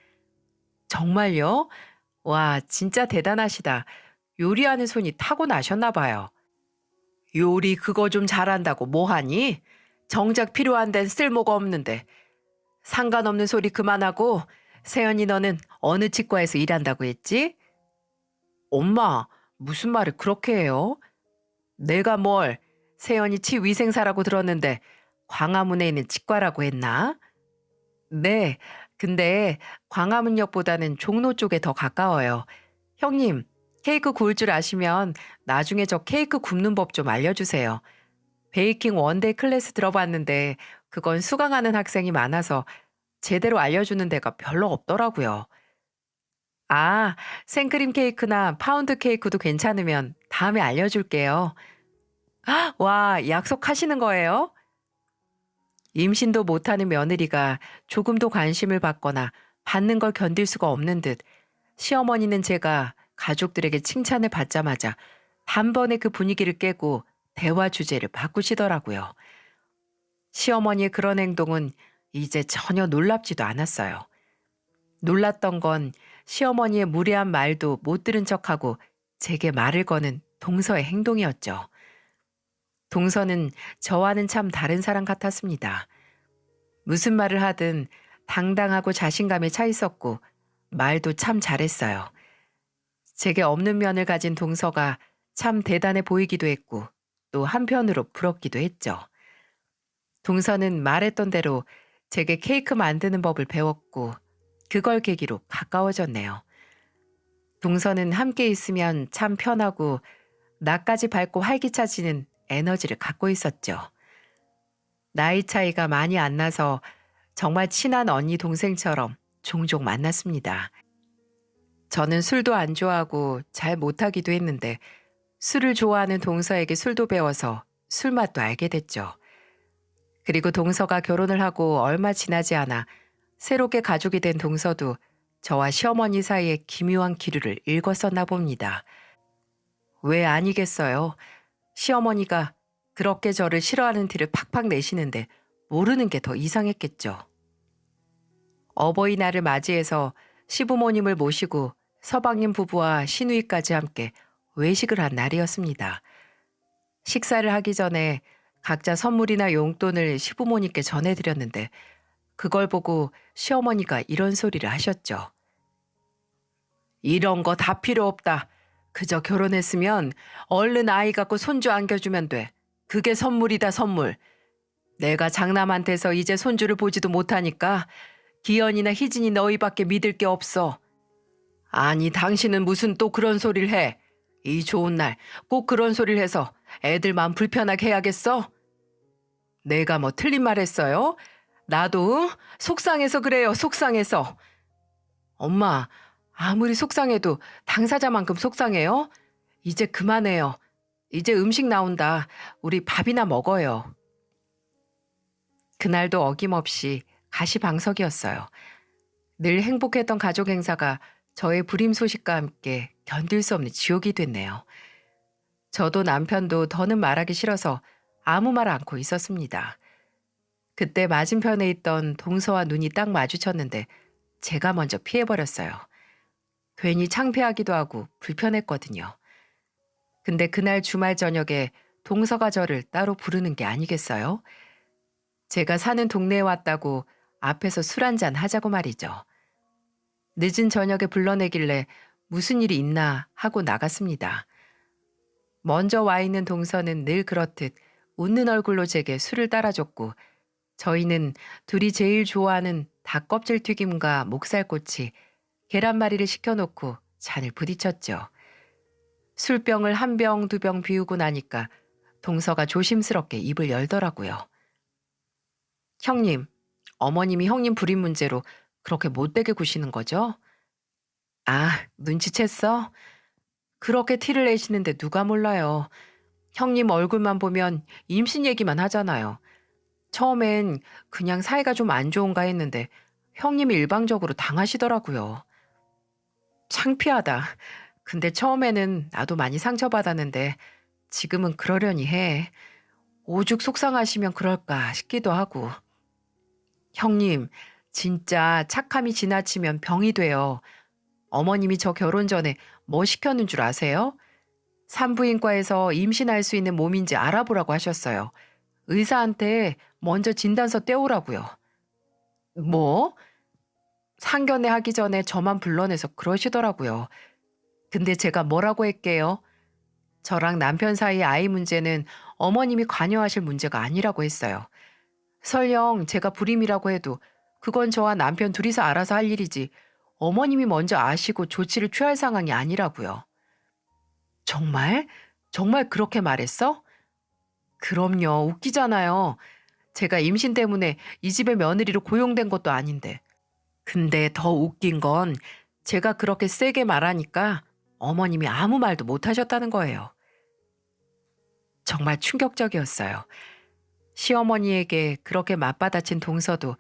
S1: 정말요? 와, 진짜 대단하시다. 요리하는 손이 타고나셨나 봐요. 요리 그거 좀 잘한다고 뭐하니? 정작 필요한 데는 쓸모가 없는데. 상관없는 소리 그만하고 세연이 너는 어느 치과에서 일한다고 했지? 엄마, 무슨 말을 그렇게 해요? 내가 뭘 세연이 치위생사라고 들었는데 광화문에 있는 치과라고 했나? 네, 근데 광화문역보다는 종로 쪽에 더 가까워요. 형님, 케이크 구울 줄 아시면 나중에 저 케이크 굽는 법 좀 알려주세요. 베이킹 원데이 클래스 들어봤는데 그건 수강하는 학생이 많아서 제대로 알려주는 데가 별로 없더라고요. 아, 생크림 케이크나 파운드 케이크도 괜찮으면 다음에 알려줄게요. 와, 약속하시는 거예요? 임신도 못하는 며느리가 조금도 관심을 받거나 받는 걸 견딜 수가 없는 듯 시어머니는 제가 가족들에게 칭찬을 받자마자 단번에 그 분위기를 깨고 대화 주제를 바꾸시더라고요. 시어머니의 그런 행동은 이제 전혀 놀랍지도 않았어요. 놀랐던 건 시어머니의 무례한 말도 못 들은 척하고 제게 말을 거는 동서의 행동이었죠. 동서는 저와는 참 다른 사람 같았습니다. 무슨 말을 하든 당당하고 자신감에 차 있었고 말도 참 잘했어요. 제게 없는 면을 가진 동서가 참 대단해 보이기도 했고 또 한편으로 부럽기도 했죠. 동서는 말했던 대로 제게 케이크 만드는 법을 배웠고 그걸 계기로 가까워졌네요. 동서는 함께 있으면 참 편하고 나까지 밝고 활기차지는 에너지를 갖고 있었죠. 나이 차이가 많이 안 나서 정말 친한 언니 동생처럼 종종 만났습니다. 저는 술도 안 좋아하고 잘 못하기도 했는데 술을 좋아하는 동서에게 술도 배워서 술맛도 알게 됐죠. 그리고 동서가 결혼을 하고 얼마 지나지 않아 새롭게 가족이 된 동서도 저와 시어머니 사이에 기묘한 기류를 읽었었나 봅니다. 왜 아니겠어요? 시어머니가 그렇게 저를 싫어하는 티를 팍팍 내시는데 모르는 게 더 이상했겠죠. 어버이날을 맞이해서 시부모님을 모시고 서방님 부부와 시누이까지 함께 외식을 한 날이었습니다. 식사를 하기 전에 각자 선물이나 용돈을 시부모님께 전해드렸는데 그걸 보고 시어머니가 이런 소리를 하셨죠. 이런 거 다 필요 없다. 그저 결혼했으면 얼른 아이 갖고 손주 안겨주면 돼. 그게 선물이다 선물. 내가 장남한테서 이제 손주를 보지도 못하니까 기현이나 희진이 너희밖에 믿을 게 없어. 아니 당신은 무슨 또 그런 소리를 해. 이 좋은 날 꼭 그런 소리를 해서 애들만 불편하게 해야겠어? 내가 뭐 틀린 말 했어요? 나도 속상해서 그래요 속상해서. 엄마 아무리 속상해도 당사자만큼 속상해요? 이제 그만해요. 이제 음식 나온다. 우리 밥이나 먹어요. 그날도 어김없이 가시방석이었어요. 늘 행복했던 가족 행사가 저의 불임 소식과 함께 견딜 수 없는 지옥이 됐네요. 저도 남편도 더는 말하기 싫어서 아무 말 않고 있었습니다. 그때 맞은편에 있던 동서와 눈이 딱 마주쳤는데 제가 먼저 피해버렸어요. 괜히 창피하기도 하고 불편했거든요. 근데 그날 주말 저녁에 동서가 저를 따로 부르는 게 아니겠어요? 제가 사는 동네에 왔다고 앞에서 술 한잔 하자고 말이죠. 늦은 저녁에 불러내길래 무슨 일이 있나 하고 나갔습니다. 먼저 와 있는 동서는 늘 그렇듯 웃는 얼굴로 제게 술을 따라줬고 저희는 둘이 제일 좋아하는 닭껍질 튀김과 목살꼬치, 계란말이를 시켜놓고 잔을 부딪혔죠. 술병을 한 병, 두 병 비우고 나니까 동서가 조심스럽게 입을 열더라고요. 형님, 어머님이 형님 불임 문제로 그렇게 못되게 구시는 거죠? 아, 눈치챘어? 그렇게 티를 내시는데 누가 몰라요. 형님 얼굴만 보면 임신 얘기만 하잖아요. 처음엔 그냥 사이가 좀 안 좋은가 했는데 형님이 일방적으로 당하시더라고요. 창피하다. 근데 처음에는 나도 많이 상처받았는데 지금은 그러려니 해. 오죽 속상하시면 그럴까 싶기도 하고. 형님, 진짜 착함이 지나치면 병이 돼요. 어머님이 저 결혼 전에 뭐 시켰는 줄 아세요? 산부인과에서 임신할 수 있는 몸인지 알아보라고 하셨어요. 의사한테 먼저 진단서 떼오라고요. 뭐? 상견례 하기 전에 저만 불러내서 그러시더라고요. 근데 제가 뭐라고 했게요? 저랑 남편 사이 아이 문제는 어머님이 관여하실 문제가 아니라고 했어요. 설령 제가 불임이라고 해도 그건 저와 남편 둘이서 알아서 할 일이지 어머님이 먼저 아시고 조치를 취할 상황이 아니라고요. 정말? 정말 그렇게 말했어? 그럼요. 웃기잖아요. 제가 임신 때문에 이 집의 며느리로 고용된 것도 아닌데. 근데 더 웃긴 건 제가 그렇게 세게 말하니까 어머님이 아무 말도 못 하셨다는 거예요. 정말 충격적이었어요. 시어머니에게 그렇게 맞받아친 동서도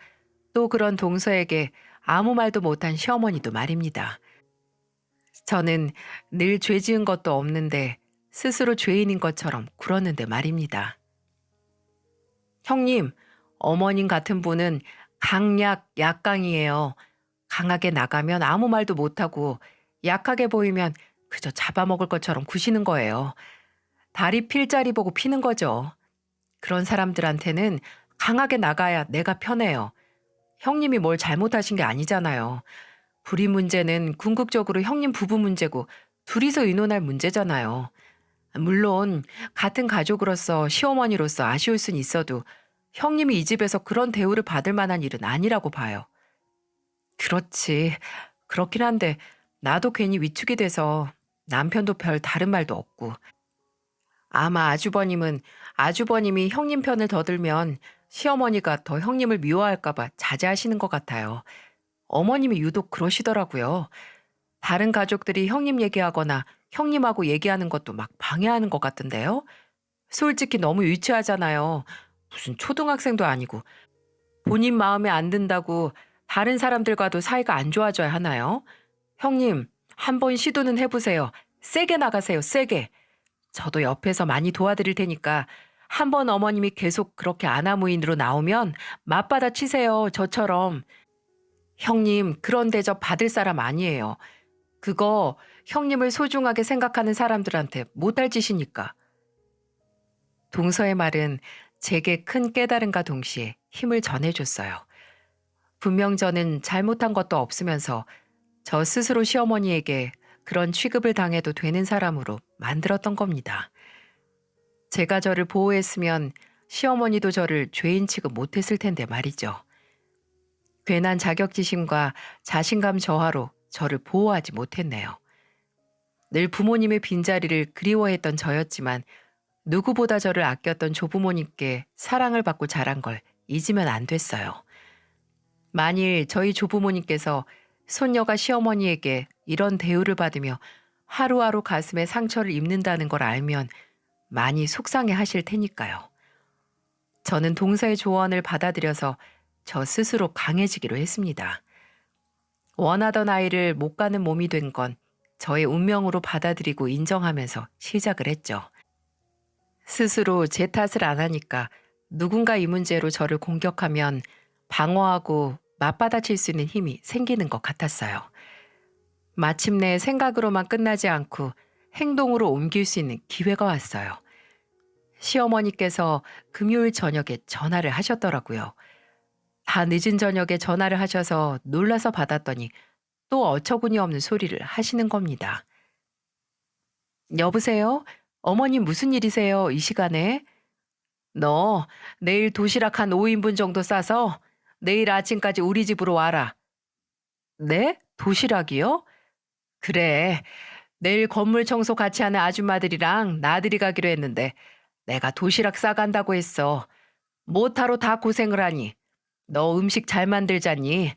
S1: 또 그런 동서에게 아무 말도 못한 시어머니도 말입니다. 저는 늘 죄 지은 것도 없는데 스스로 죄인인 것처럼 굴었는데 말입니다. 형님, 어머님 같은 분은 강약, 약강이에요. 강하게 나가면 아무 말도 못하고 약하게 보이면 그저 잡아먹을 것처럼 구시는 거예요. 다리 필 자리 보고 피는 거죠. 그런 사람들한테는 강하게 나가야 내가 편해요. 형님이 뭘 잘못하신 게 아니잖아요. 불임 문제는 궁극적으로 형님 부부 문제고 둘이서 의논할 문제잖아요. 물론 같은 가족으로서 시어머니로서 아쉬울 순 있어도 형님이 이 집에서 그런 대우를 받을 만한 일은 아니라고 봐요. 그렇지. 그렇긴 한데 나도 괜히 위축이 돼서 남편도 별 다른 말도 없고 아마 아주버님이 형님 편을 더 들면 시어머니가 더 형님을 미워할까 봐 자제하시는 것 같아요. 어머님이 유독 그러시더라고요. 다른 가족들이 형님 얘기하거나 형님하고 얘기하는 것도 막 방해하는 것 같던데요. 솔직히 너무 유치하잖아요. 무슨 초등학생도 아니고 본인 마음에 안 든다고 다른 사람들과도 사이가 안 좋아져야 하나요? 형님, 한번 시도는 해보세요. 세게 나가세요, 세게. 저도 옆에서 많이 도와드릴 테니까 한번 어머님이 계속 그렇게 아나무인으로 나오면 맞받아 치세요, 저처럼. 형님, 그런 대접 받을 사람 아니에요. 그거 형님을 소중하게 생각하는 사람들한테 못할 짓이니까. 동서의 말은 제게 큰 깨달음과 동시에 힘을 전해줬어요. 분명 저는 잘못한 것도 없으면서 저 스스로 시어머니에게 그런 취급을 당해도 되는 사람으로 만들었던 겁니다. 제가 저를 보호했으면 시어머니도 저를 죄인 취급 못했을 텐데 말이죠. 괜한 자격지심과 자신감 저하로 저를 보호하지 못했네요. 늘 부모님의 빈자리를 그리워했던 저였지만 누구보다 저를 아꼈던 조부모님께 사랑을 받고 자란 걸 잊으면 안 됐어요. 만일 저희 조부모님께서 손녀가 시어머니에게 이런 대우를 받으며 하루하루 가슴에 상처를 입는다는 걸 알면 많이 속상해 하실 테니까요. 저는 동서의 조언을 받아들여서 저 스스로 강해지기로 했습니다. 원하던 아이를 못 가는 몸이 된 건 저의 운명으로 받아들이고 인정하면서 시작을 했죠. 스스로 제 탓을 안 하니까 누군가 이 문제로 저를 공격하면 방어하고 맞받아칠 수 있는 힘이 생기는 것 같았어요. 마침내 생각으로만 끝나지 않고 행동으로 옮길 수 있는 기회가 왔어요. 시어머니께서 금요일 저녁에 전화를 하셨더라고요. 다 늦은 저녁에 전화를 하셔서 놀라서 받았더니 또 어처구니 없는 소리를 하시는 겁니다. 여보세요? 어머님 무슨 일이세요? 이 시간에? 너 내일 도시락 한 5인분 정도 싸서 내일 아침까지 우리 집으로 와라. 네? 도시락이요? 그래. 내일 건물 청소 같이 하는 아줌마들이랑 나들이 가기로 했는데 내가 도시락 싸간다고 했어. 못하러 다 고생을 하니. 너 음식 잘 만들잖니.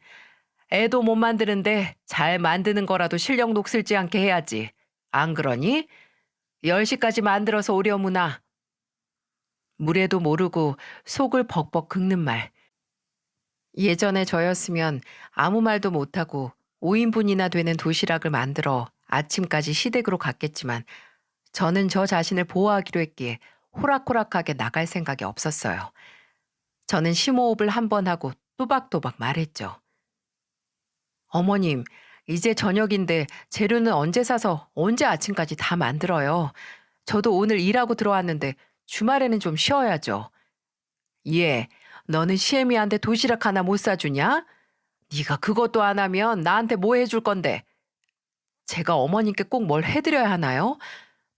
S1: 애도 못 만드는데 잘 만드는 거라도 실력 녹슬지 않게 해야지. 안 그러니? 10시까지 만들어서 오려무나. 물에도 모르고 속을 벅벅 긁는 말. 예전에 저였으면 아무 말도 못하고 5인분이나 되는 도시락을 만들어 아침까지 시댁으로 갔겠지만 저는 저 자신을 보호하기로 했기에 호락호락하게 나갈 생각이 없었어요. 저는 심호흡을 한 번 하고 또박또박 말했죠. 어머님, 이제 저녁인데 재료는 언제 사서 언제 아침까지 다 만들어요. 저도 오늘 일하고 들어왔는데 주말에는 좀 쉬어야죠. 예, 너는 시애미한테 도시락 하나 못 사주냐? 네가 그것도 안 하면 나한테 뭐 해줄 건데? 제가 어머님께 꼭 뭘 해드려야 하나요?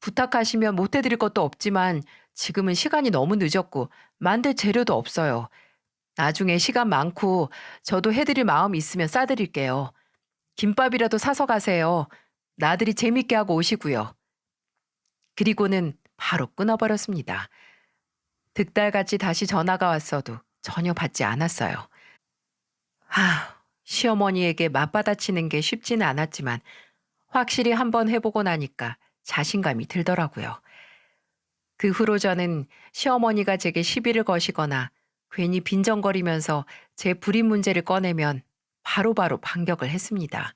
S1: 부탁하시면 못 해드릴 것도 없지만 지금은 시간이 너무 늦었고 만들 재료도 없어요. 나중에 시간 많고 저도 해드릴 마음 있으면 싸드릴게요. 김밥이라도 사서 가세요. 나들이 재밌게 하고 오시고요. 그리고는 바로 끊어버렸습니다. 득달같이 다시 전화가 왔어도 전혀 받지 않았어요. 시어머니에게 맞받아치는 게 쉽지는 않았지만 확실히 한번 해보고 나니까 자신감이 들더라고요. 그 후로 저는 시어머니가 제게 시비를 거시거나 괜히 빈정거리면서 제 불임 문제를 꺼내면 바로바로 반격을 했습니다.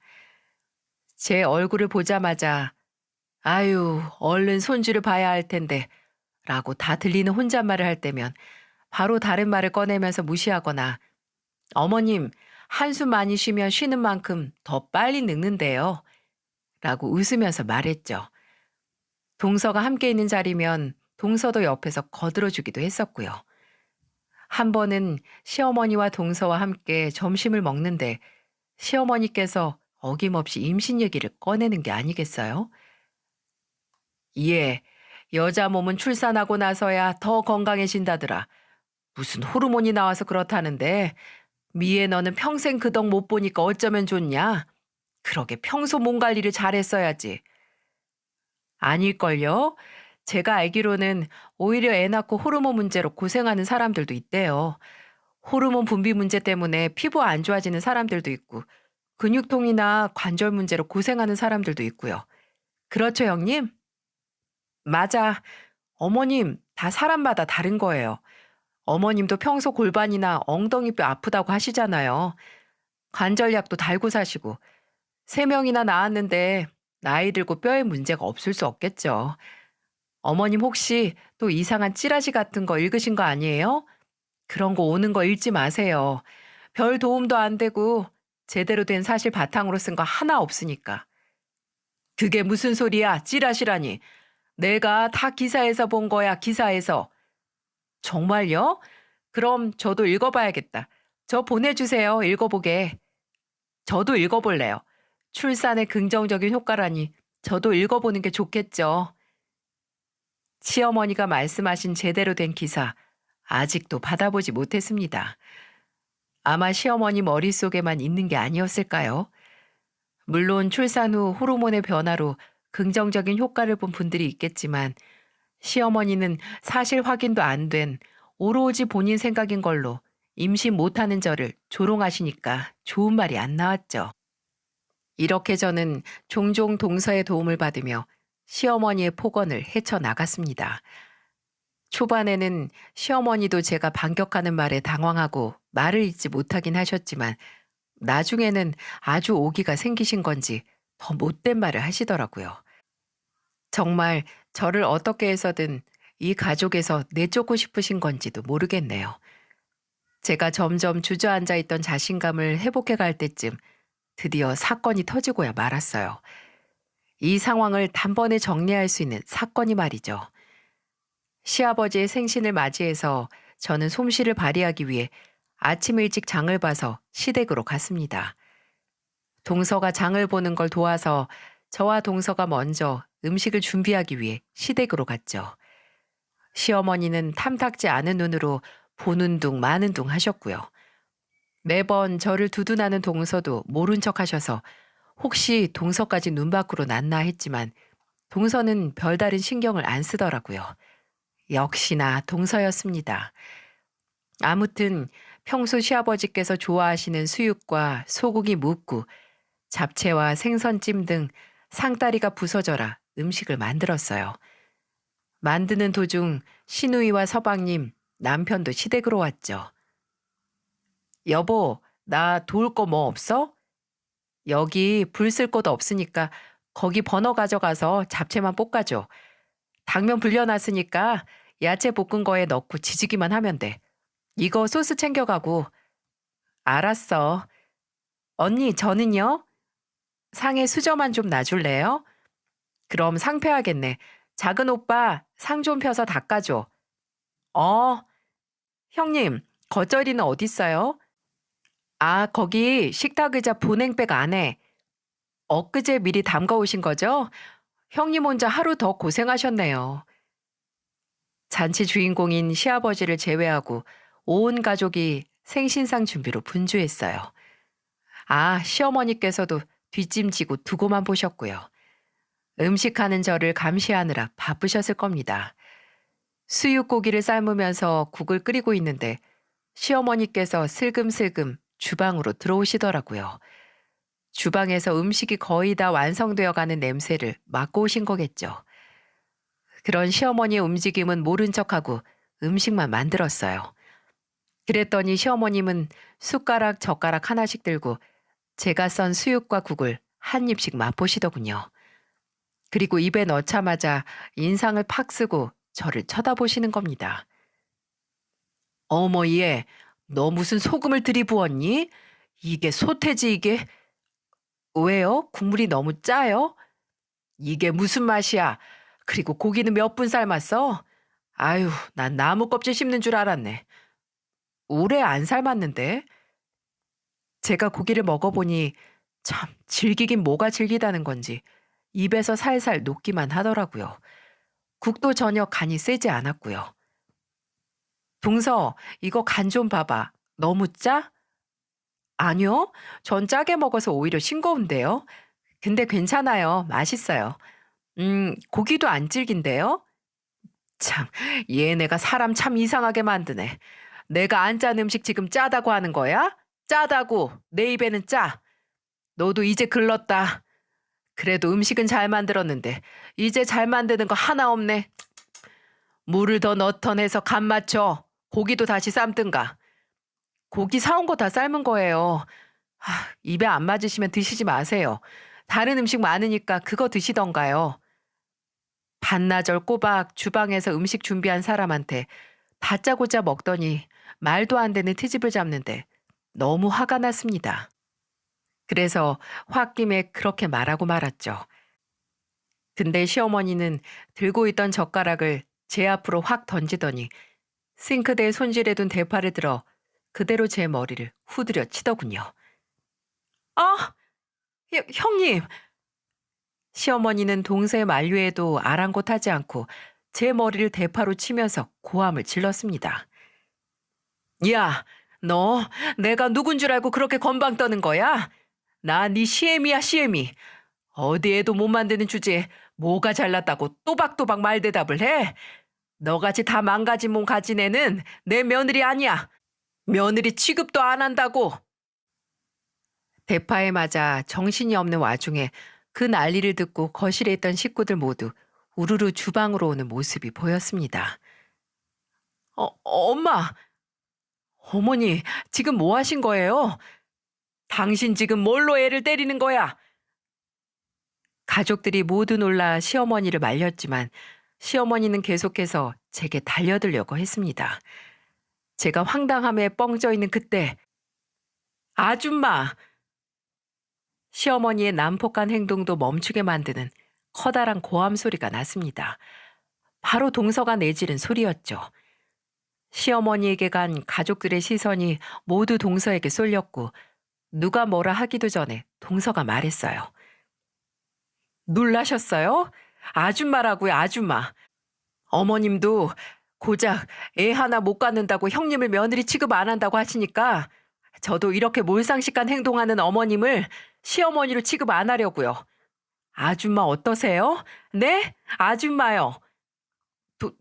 S1: 제 얼굴을 보자마자 아유, 얼른 손주를 봐야 할 텐데 라고 다 들리는 혼잣말을 할 때면 바로 다른 말을 꺼내면서 무시하거나 어머님, 한숨 많이 쉬면 쉬는 만큼 더 빨리 늙는데요. 라고 웃으면서 말했죠. 동서가 함께 있는 자리면 동서도 옆에서 거들어주기도 했었고요. 한 번은 시어머니와 동서와 함께 점심을 먹는데 시어머니께서 어김없이 임신 얘기를 꺼내는 게 아니겠어요? 예, 여자 몸은 출산하고 나서야 더 건강해진다더라. 무슨 호르몬이 나와서 그렇다는데 미애 너는 평생 그 덕 못 보니까 어쩌면 좋냐? 그러게 평소 몸 관리를 잘했어야지. 아닐걸요? 제가 알기로는 오히려 애 낳고 호르몬 문제로 고생하는 사람들도 있대요. 호르몬 분비 문제 때문에 피부 안 좋아지는 사람들도 있고, 근육통이나 관절 문제로 고생하는 사람들도 있고요. 그렇죠, 형님? 맞아. 어머님, 다 사람마다 다른 거예요. 어머님도 평소 골반이나 엉덩이뼈 아프다고 하시잖아요. 관절약도 달고 사시고, 세 명이나 낳았는데 나이 들고 뼈에 문제가 없을 수 없겠죠. 어머님 혹시 또 이상한 찌라시 같은 거 읽으신 거 아니에요? 그런 거 오는 거 읽지 마세요. 별 도움도 안 되고 제대로 된 사실 바탕으로 쓴 거 하나 없으니까. 그게 무슨 소리야? 찌라시라니. 내가 다 기사에서 본 거야, 기사에서. 정말요? 그럼 저도 읽어봐야겠다. 저 보내주세요, 읽어보게. 저도 읽어볼래요. 출산의 긍정적인 효과라니 저도 읽어보는 게 좋겠죠. 시어머니가 말씀하신 제대로 된 기사 아직도 받아보지 못했습니다. 아마 시어머니 머릿속에만 있는 게 아니었을까요? 물론 출산 후 호르몬의 변화로 긍정적인 효과를 본 분들이 있겠지만 시어머니는 사실 확인도 안 된 오로지 본인 생각인 걸로 임신 못하는 저를 조롱하시니까 좋은 말이 안 나왔죠. 이렇게 저는 종종 동서의 도움을 받으며 시어머니의 폭언을 헤쳐나갔습니다. 초반에는 시어머니도 제가 반격하는 말에 당황하고 말을 잇지 못하긴 하셨지만 나중에는 아주 오기가 생기신 건지 더 못된 말을 하시더라고요. 정말 저를 어떻게 해서든 이 가족에서 내쫓고 싶으신 건지도 모르겠네요. 제가 점점 주저앉아 있던 자신감을 회복해 갈 때쯤 드디어 사건이 터지고야 말았어요. 이 상황을 단번에 정리할 수 있는 사건이 말이죠. 시아버지의 생신을 맞이해서 저는 솜씨를 발휘하기 위해 아침 일찍 장을 봐서 시댁으로 갔습니다. 동서가 장을 보는 걸 도와서 저와 동서가 먼저 음식을 준비하기 위해 시댁으로 갔죠. 시어머니는 탐탁지 않은 눈으로 보는 둥 마는 둥 하셨고요. 매번 저를 두둔하는 동서도 모른 척 하셔서 혹시 동서까지 눈 밖으로 났나 했지만 동서는 별다른 신경을 안 쓰더라고요. 역시나 동서였습니다. 아무튼 평소 시아버지께서 좋아하시는 수육과 소고기 묵국, 잡채와 생선찜 등 상다리가 부서져라 음식을 만들었어요. 만드는 도중 시누이와 서방님, 남편도 시댁으로 왔죠. 여보, 나 도울 거 뭐 없어? 여기 불 쓸 곳 없으니까 거기 버너 가져가서 잡채만 볶아줘. 당면 불려놨으니까 야채 볶은 거에 넣고 지지기만 하면 돼. 이거 소스 챙겨가고. 알았어. 언니, 저는요? 상에 수저만 좀 놔줄래요? 그럼 상패하겠네. 작은 오빠, 상 좀 펴서 닦아줘. 어, 형님, 겉절이는 어딨어요? 아, 거기 식탁 의자 보냉백 안에. 엊그제 미리 담가 오신 거죠? 형님 혼자 하루 더 고생하셨네요. 잔치 주인공인 시아버지를 제외하고 온 가족이 생신상 준비로 분주했어요. 아, 시어머니께서도 뒷짐지고 두고만 보셨고요. 음식하는 저를 감시하느라 바쁘셨을 겁니다. 수육고기를 삶으면서 국을 끓이고 있는데 시어머니께서 슬금슬금 주방으로 들어오시더라고요. 주방에서 음식이 거의 다 완성되어 가는 냄새를 맡고 오신 거겠죠. 그런 시어머니의 움직임은 모른 척하고 음식만 만들었어요. 그랬더니 시어머님은 숟가락, 젓가락 하나씩 들고 제가 썬 수육과 국을 한 입씩 맛보시더군요. 그리고 입에 넣자마자 인상을 팍 쓰고 저를 쳐다보시는 겁니다. 어머 얘, 너 무슨 소금을 들이부었니? 이게 소태지 이게. 왜요? 국물이 너무 짜요? 이게 무슨 맛이야? 그리고 고기는 몇 분 삶았어? 아유, 난 나무 껍질 씹는 줄 알았네. 오래 안 삶았는데. 제가 고기를 먹어보니 참 질기긴 뭐가 질기다는 건지 입에서 살살 녹기만 하더라고요. 국도 전혀 간이 세지 않았고요. 동서, 이거 간 좀 봐봐. 너무 짜? 아니요. 전 짜게 먹어서 오히려 싱거운데요. 근데 괜찮아요. 맛있어요. 고기도 안 질긴데요? 참, 얘네가 사람 참 이상하게 만드네. 내가 안 짠 음식 지금 짜다고 하는 거야? 짜다고. 내 입에는 짜. 너도 이제 글렀다. 그래도 음식은 잘 만들었는데 이제 잘 만드는 거 하나 없네. 물을 더 넣던해서 간 맞춰. 고기도 다시 삶든가. 고기 사온 거 다 삶은 거예요. 입에 안 맞으시면 드시지 마세요. 다른 음식 많으니까 그거 드시던가요. 반나절 꼬박 주방에서 음식 준비한 사람한테 다짜고짜 먹더니 말도 안 되는 트집을 잡는데 너무 화가 났습니다. 그래서 홧김에 그렇게 말하고 말았죠. 근데 시어머니는 들고 있던 젓가락을 제 앞으로 확 던지더니 싱크대에 손질해둔 대파를 들어 그대로 제 머리를 후드려 치더군요. 아, 형님! 시어머니는 동서의 만류에도 아랑곳하지 않고 제 머리를 대파로 치면서 고함을 질렀습니다. 야, 너 내가 누군 줄 알고 그렇게 건방 떠는 거야? 나 네 시애미야 시애미. 어디에도 못 만드는 주제에 뭐가 잘났다고 또박또박 말대답을 해? 너같이 다 망가진 몸 가진 애는 내 며느리 아니야. 며느리 취급도 안 한다고. 대파에 맞아 정신이 없는 와중에 그 난리를 듣고 거실에 있던 식구들 모두 우르르 주방으로 오는 모습이 보였습니다. 엄마! 어머니, 지금 뭐 하신 거예요? 당신 지금 뭘로 애를 때리는 거야? 가족들이 모두 놀라 시어머니를 말렸지만 시어머니는 계속해서 제게 달려들려고 했습니다. 제가 황당함에 뻥져 있는 그때 아줌마! 시어머니의 난폭한 행동도 멈추게 만드는 커다란 고함 소리가 났습니다. 바로 동서가 내지른 소리였죠. 시어머니에게 간 가족들의 시선이 모두 동서에게 쏠렸고 누가 뭐라 하기도 전에 동서가 말했어요. 놀라셨어요? 아줌마라고요, 아줌마. 어머님도 고작 애 하나 못 갖는다고 형님을 며느리 취급 안 한다고 하시니까 저도 이렇게 몰상식한 행동하는 어머님을 시어머니로 취급 안 하려고요. 아줌마 어떠세요? 네? 아줌마요.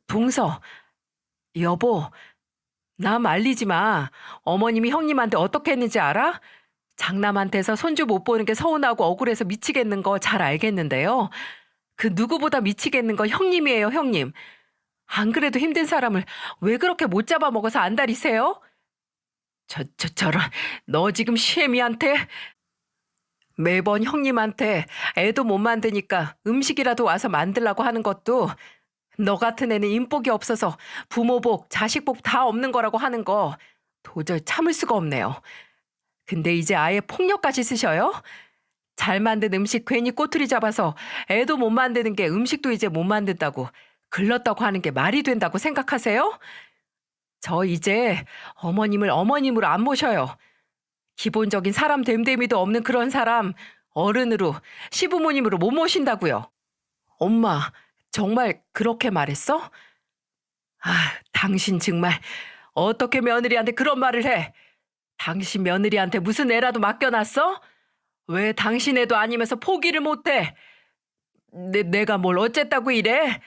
S1: 동서, 여보, 나 말리지 마. 어머님이 형님한테 어떻게 했는지 알아? 장남한테서 손주 못 보는 게 서운하고 억울해서 미치겠는 거 잘 알겠는데요. 그 누구보다 미치겠는 건 형님이에요, 형님. 안 그래도 힘든 사람을 왜 그렇게 못 잡아먹어서 안달이세요? 저런, 너 지금 시애미한테? 매번 형님한테 애도 못 만드니까 음식이라도 와서 만들라고 하는 것도 너 같은 애는 인복이 없어서 부모 복, 자식 복 다 없는 거라고 하는 거 도저히 참을 수가 없네요. 근데 이제 아예 폭력까지 쓰셔요? 잘 만든 음식 괜히 꼬투리 잡아서 애도 못 만드는 게 음식도 이제 못 만든다고 글렀다고 하는 게 말이 된다고 생각하세요? 저 이제 어머님을 어머님으로 안 모셔요. 기본적인 사람 됨됨이도 없는 그런 사람 어른으로 시부모님으로 못 모신다고요. 엄마, 정말 그렇게 말했어? 당신 정말 어떻게 며느리한테 그런 말을 해? 당신 며느리한테 무슨 애라도 맡겨놨어? 왜 당신 애도 아니면서 포기를 못해? 내가 뭘 어쨌다고 이래?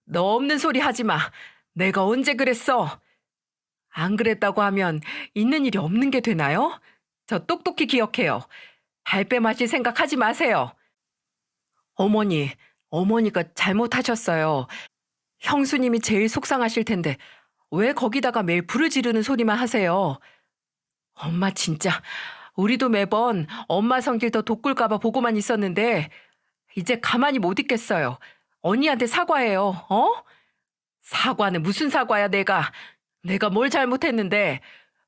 S1: 너 없는 소리 하지 마. 내가 언제 그랬어? 안 그랬다고 하면 있는 일이 없는 게 되나요? 저 똑똑히 기억해요. 발뺌하실 생각하지 마세요. 어머니가 잘못하셨어요. 형수님이 제일 속상하실 텐데 왜 거기다가 매일 부르지르는 소리만 하세요? 엄마 진짜 우리도 매번 엄마 성질 더 돋굴까 봐 보고만 있었는데 이제 가만히 못 있겠어요. 언니한테 사과해요. 사과는 무슨 사과야 내가. 내가 뭘 잘못했는데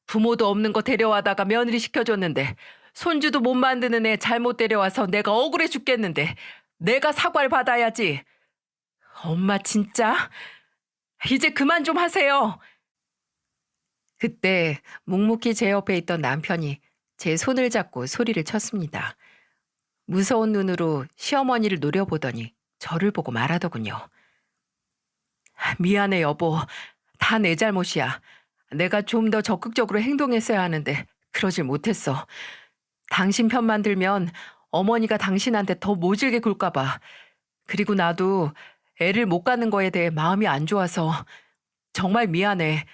S1: 부모도 없는 거 데려와다가 며느리 시켜줬는데 손주도 못 만드는 애 잘못 데려와서 내가 억울해 죽겠는데 내가 사과를 받아야지. 엄마 진짜 이제 그만 좀 하세요. 그때 묵묵히 제 옆에 있던 남편이 제 손을 잡고 소리를 쳤습니다. 무서운 눈으로 시어머니를 노려보더니 저를 보고 말하더군요. 미안해, 여보. 다 내 잘못이야. 내가 좀 더 적극적으로 행동했어야 하는데 그러질 못했어. 당신 편만 들면 어머니가 당신한테 더 모질게 굴까봐. 그리고 나도 애를 못 가는 거에 대해 마음이 안 좋아서 정말 미안해.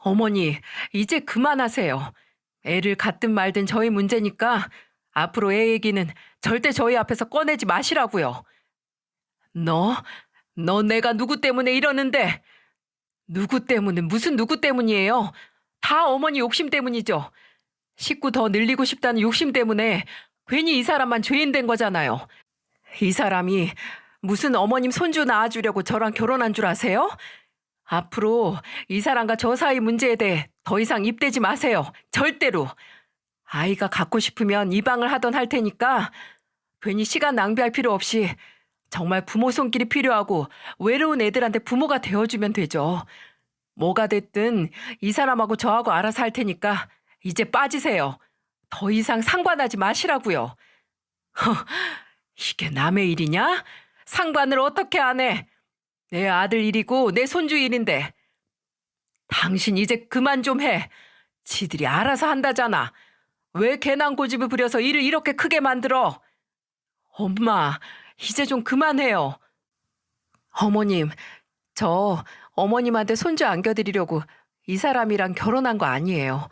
S1: 어머니, 이제 그만하세요. 애를 갖든 말든 저희 문제니까 앞으로 애 얘기는 절대 저희 앞에서 꺼내지 마시라고요. 너, 너 내가 누구 때문에 이러는데? 누구 때문은 무슨 누구 때문이에요? 다 어머니 욕심 때문이죠. 식구 더 늘리고 싶다는 욕심 때문에 괜히 이 사람만 죄인 된 거잖아요. 이 사람이 무슨 어머님 손주 낳아주려고 저랑 결혼한 줄 아세요? 앞으로 이 사람과 저 사이 문제에 대해 더 이상 입대지 마세요. 절대로. 아이가 갖고 싶으면 입양을 하던 할 테니까 괜히 시간 낭비할 필요 없이 정말 부모 손길이 필요하고 외로운 애들한테 부모가 되어주면 되죠. 뭐가 됐든 이 사람하고 저하고 알아서 할 테니까 이제 빠지세요. 더 이상 상관하지 마시라고요. 이게 남의 일이냐? 상관을 어떻게 안 해? 내 아들 일이고 내 손주 일인데. 당신 이제 그만 좀 해. 지들이 알아서 한다잖아. 왜 괜한 고집을 부려서 일을 이렇게 크게 만들어? 엄마, 이제 좀 그만해요. 어머님, 저 어머님한테 손주 안겨드리려고 이 사람이랑 결혼한 거 아니에요.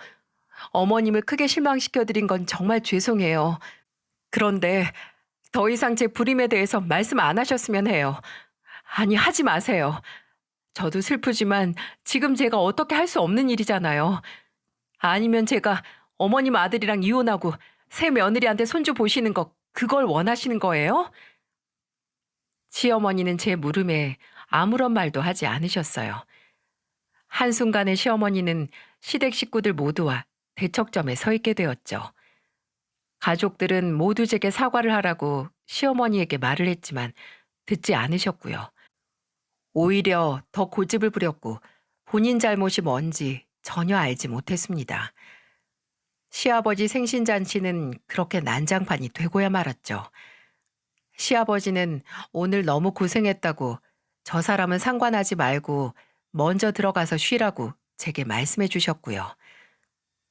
S1: 어머님을 크게 실망시켜드린 건 정말 죄송해요. 그런데 더 이상 제 불임에 대해서 말씀 안 하셨으면 해요. 아니, 하지 마세요. 저도 슬프지만 지금 제가 어떻게 할 수 없는 일이잖아요. 아니면 제가 어머님 아들이랑 이혼하고 새 며느리한테 손주 보시는 거 그걸 원하시는 거예요? 시어머니는 제 물음에 아무런 말도 하지 않으셨어요. 한순간에 시어머니는 시댁 식구들 모두와 대척점에 서 있게 되었죠. 가족들은 모두 제게 사과를 하라고 시어머니에게 말을 했지만 듣지 않으셨고요. 오히려 더 고집을 부렸고 본인 잘못이 뭔지 전혀 알지 못했습니다. 시아버지 생신잔치는 그렇게 난장판이 되고야 말았죠. 시아버지는 오늘 너무 고생했다고 저 사람은 상관하지 말고 먼저 들어가서 쉬라고 제게 말씀해 주셨고요.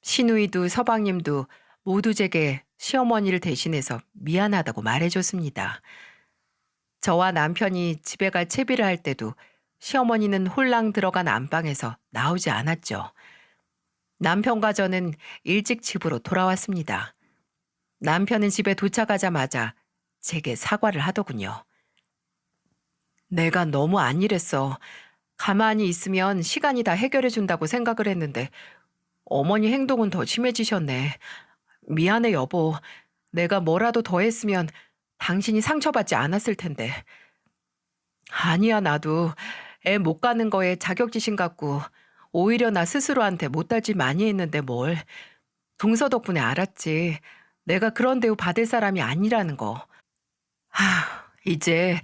S1: 시누이도 서방님도 모두 제게 시어머니를 대신해서 미안하다고 말해줬습니다. 저와 남편이 집에 갈 채비를 할 때도 시어머니는 홀랑 들어간 안방에서 나오지 않았죠. 남편과 저는 일찍 집으로 돌아왔습니다. 남편은 집에 도착하자마자 제게 사과를 하더군요. 내가 너무 안일했어. 가만히 있으면 시간이 다 해결해 준다고 생각을 했는데 어머니 행동은 더 심해지셨네. 미안해, 여보. 내가 뭐라도 더 했으면 당신이 상처받지 않았을 텐데. 아니야, 나도 애 못 가는 거에 자격지심 갖고 오히려 나 스스로한테 못할 짓 많이 했는데 뭘. 동서 덕분에 알았지. 내가 그런 대우 받을 사람이 아니라는 거. 이제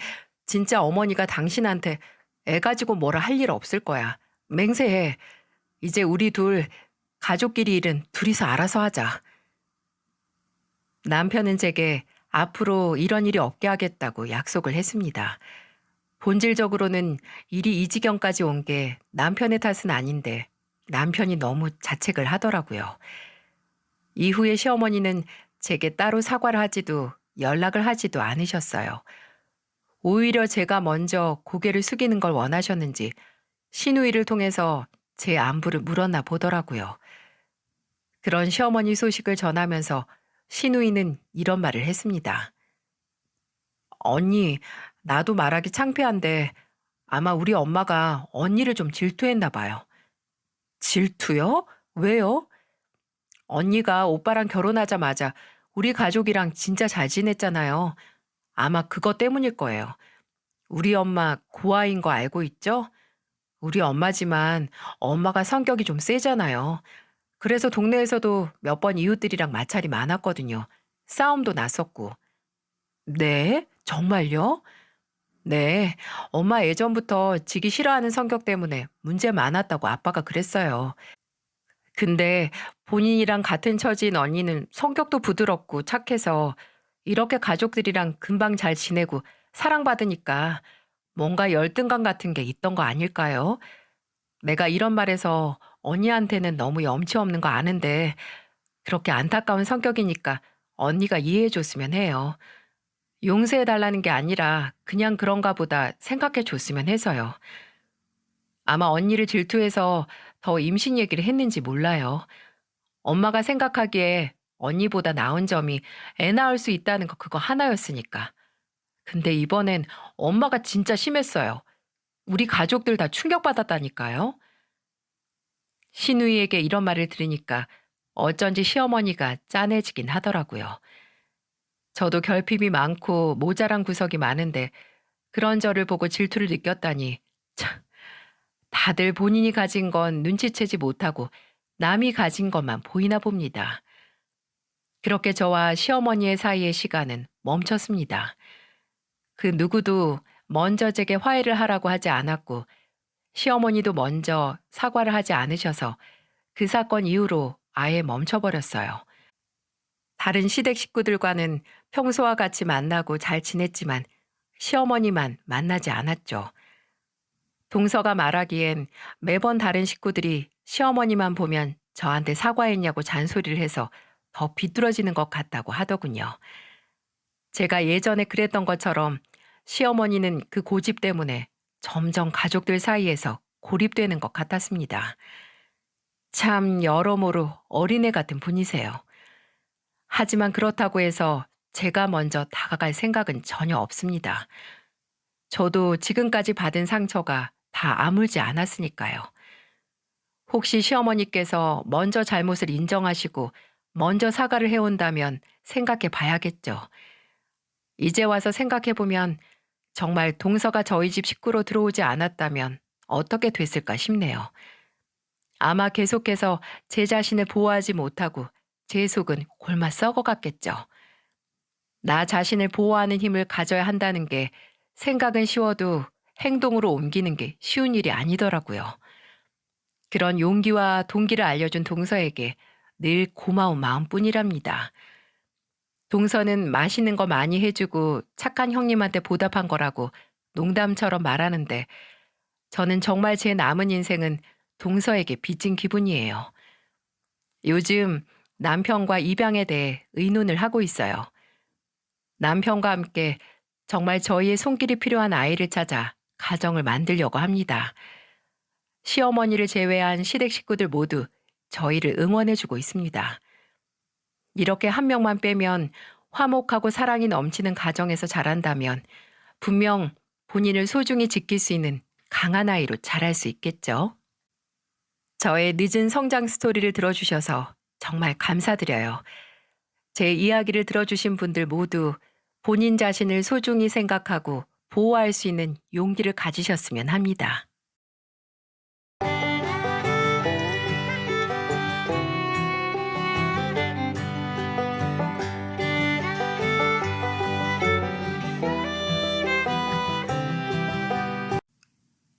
S1: 진짜 어머니가 당신한테 애 가지고 뭐라 할 일 없을 거야. 맹세해. 이제 우리 둘 가족끼리 일은 둘이서 알아서 하자. 남편은 제게 앞으로 이런 일이 없게 하겠다고 약속을 했습니다. 본질적으로는 일이 이 지경까지 온 게 남편의 탓은 아닌데 남편이 너무 자책을 하더라고요. 이후에 시어머니는 제게 따로 사과를 하지도 연락을 하지도 않으셨어요. 오히려 제가 먼저 고개를 숙이는 걸 원하셨는지 시누이를 통해서 제 안부를 물었나 보더라고요. 그런 시어머니 소식을 전하면서 시누이는 이런 말을 했습니다. 언니, 나도 말하기 창피한데 아마 우리 엄마가 언니를 좀 질투했나 봐요. 질투요? 왜요? 언니가 오빠랑 결혼하자마자 우리 가족이랑 진짜 잘 지냈잖아요. 아마 그것 때문일 거예요. 우리 엄마 고아인 거 알고 있죠? 우리 엄마지만 엄마가 성격이 좀 세잖아요. 그래서 동네에서도 몇 번 이웃들이랑 마찰이 많았거든요. 싸움도 났었고. 네? 정말요? 네. 엄마 예전부터 지기 싫어하는 성격 때문에 문제 많았다고 아빠가 그랬어요. 근데 본인이랑 같은 처지인 언니는 성격도 부드럽고 착해서 이렇게 가족들이랑 금방 잘 지내고 사랑받으니까 뭔가 열등감 같은 게 있던 거 아닐까요? 내가 이런 말해서 언니한테는 너무 염치 없는 거 아는데 그렇게 안타까운 성격이니까 언니가 이해해 줬으면 해요. 용서해 달라는 게 아니라 그냥 그런가 보다 생각해 줬으면 해서요. 아마 언니를 질투해서 더 임신 얘기를 했는지 몰라요. 엄마가 생각하기에 언니보다 나은 점이 애 낳을 수 있다는 거 그거 하나였으니까. 근데 이번엔 엄마가 진짜 심했어요. 우리 가족들 다 충격받았다니까요. 시누이에게 이런 말을 들으니까 어쩐지 시어머니가 짠해지긴 하더라고요. 저도 결핍이 많고 모자란 구석이 많은데 그런 저를 보고 질투를 느꼈다니 참, 다들 본인이 가진 건 눈치채지 못하고 남이 가진 것만 보이나 봅니다. 그렇게 저와 시어머니의 사이의 시간은 멈췄습니다. 그 누구도 먼저 제게 화해를 하라고 하지 않았고 시어머니도 먼저 사과를 하지 않으셔서 그 사건 이후로 아예 멈춰버렸어요. 다른 시댁 식구들과는 평소와 같이 만나고 잘 지냈지만 시어머니만 만나지 않았죠. 동서가 말하기엔 매번 다른 식구들이 시어머니만 보면 저한테 사과했냐고 잔소리를 해서 더 비뚤어지는 것 같다고 하더군요. 제가 예전에 그랬던 것처럼 시어머니는 그 고집 때문에 점점 가족들 사이에서 고립되는 것 같았습니다. 참 여러모로 어린애 같은 분이세요. 하지만 그렇다고 해서 제가 먼저 다가갈 생각은 전혀 없습니다. 저도 지금까지 받은 상처가 다 아물지 않았으니까요. 혹시 시어머니께서 먼저 잘못을 인정하시고 먼저 사과를 해온다면 생각해 봐야겠죠. 이제 와서 생각해 보면 정말 동서가 저희 집 식구로 들어오지 않았다면 어떻게 됐을까 싶네요. 아마 계속해서 제 자신을 보호하지 못하고 제 속은 골마 썩어갔겠죠. 나 자신을 보호하는 힘을 가져야 한다는 게 생각은 쉬워도 행동으로 옮기는 게 쉬운 일이 아니더라고요. 그런 용기와 동기를 알려준 동서에게 늘 고마운 마음뿐이랍니다. 동서는 맛있는 거 많이 해주고 착한 형님한테 보답한 거라고 농담처럼 말하는데 저는 정말 제 남은 인생은 동서에게 빚진 기분이에요. 요즘 남편과 입양에 대해 의논을 하고 있어요. 남편과 함께 정말 저희의 손길이 필요한 아이를 찾아 가정을 만들려고 합니다. 시어머니를 제외한 시댁 식구들 모두 저희를 응원해주고 있습니다. 이렇게 한 명만 빼면 화목하고 사랑이 넘치는 가정에서 자란다면 분명 본인을 소중히 지킬 수 있는 강한 아이로 자랄 수 있겠죠. 저의 늦은 성장 스토리를 들어주셔서 정말 감사드려요. 제 이야기를 들어주신 분들 모두 본인 자신을 소중히 생각하고 보호할 수 있는 용기를 가지셨으면 합니다.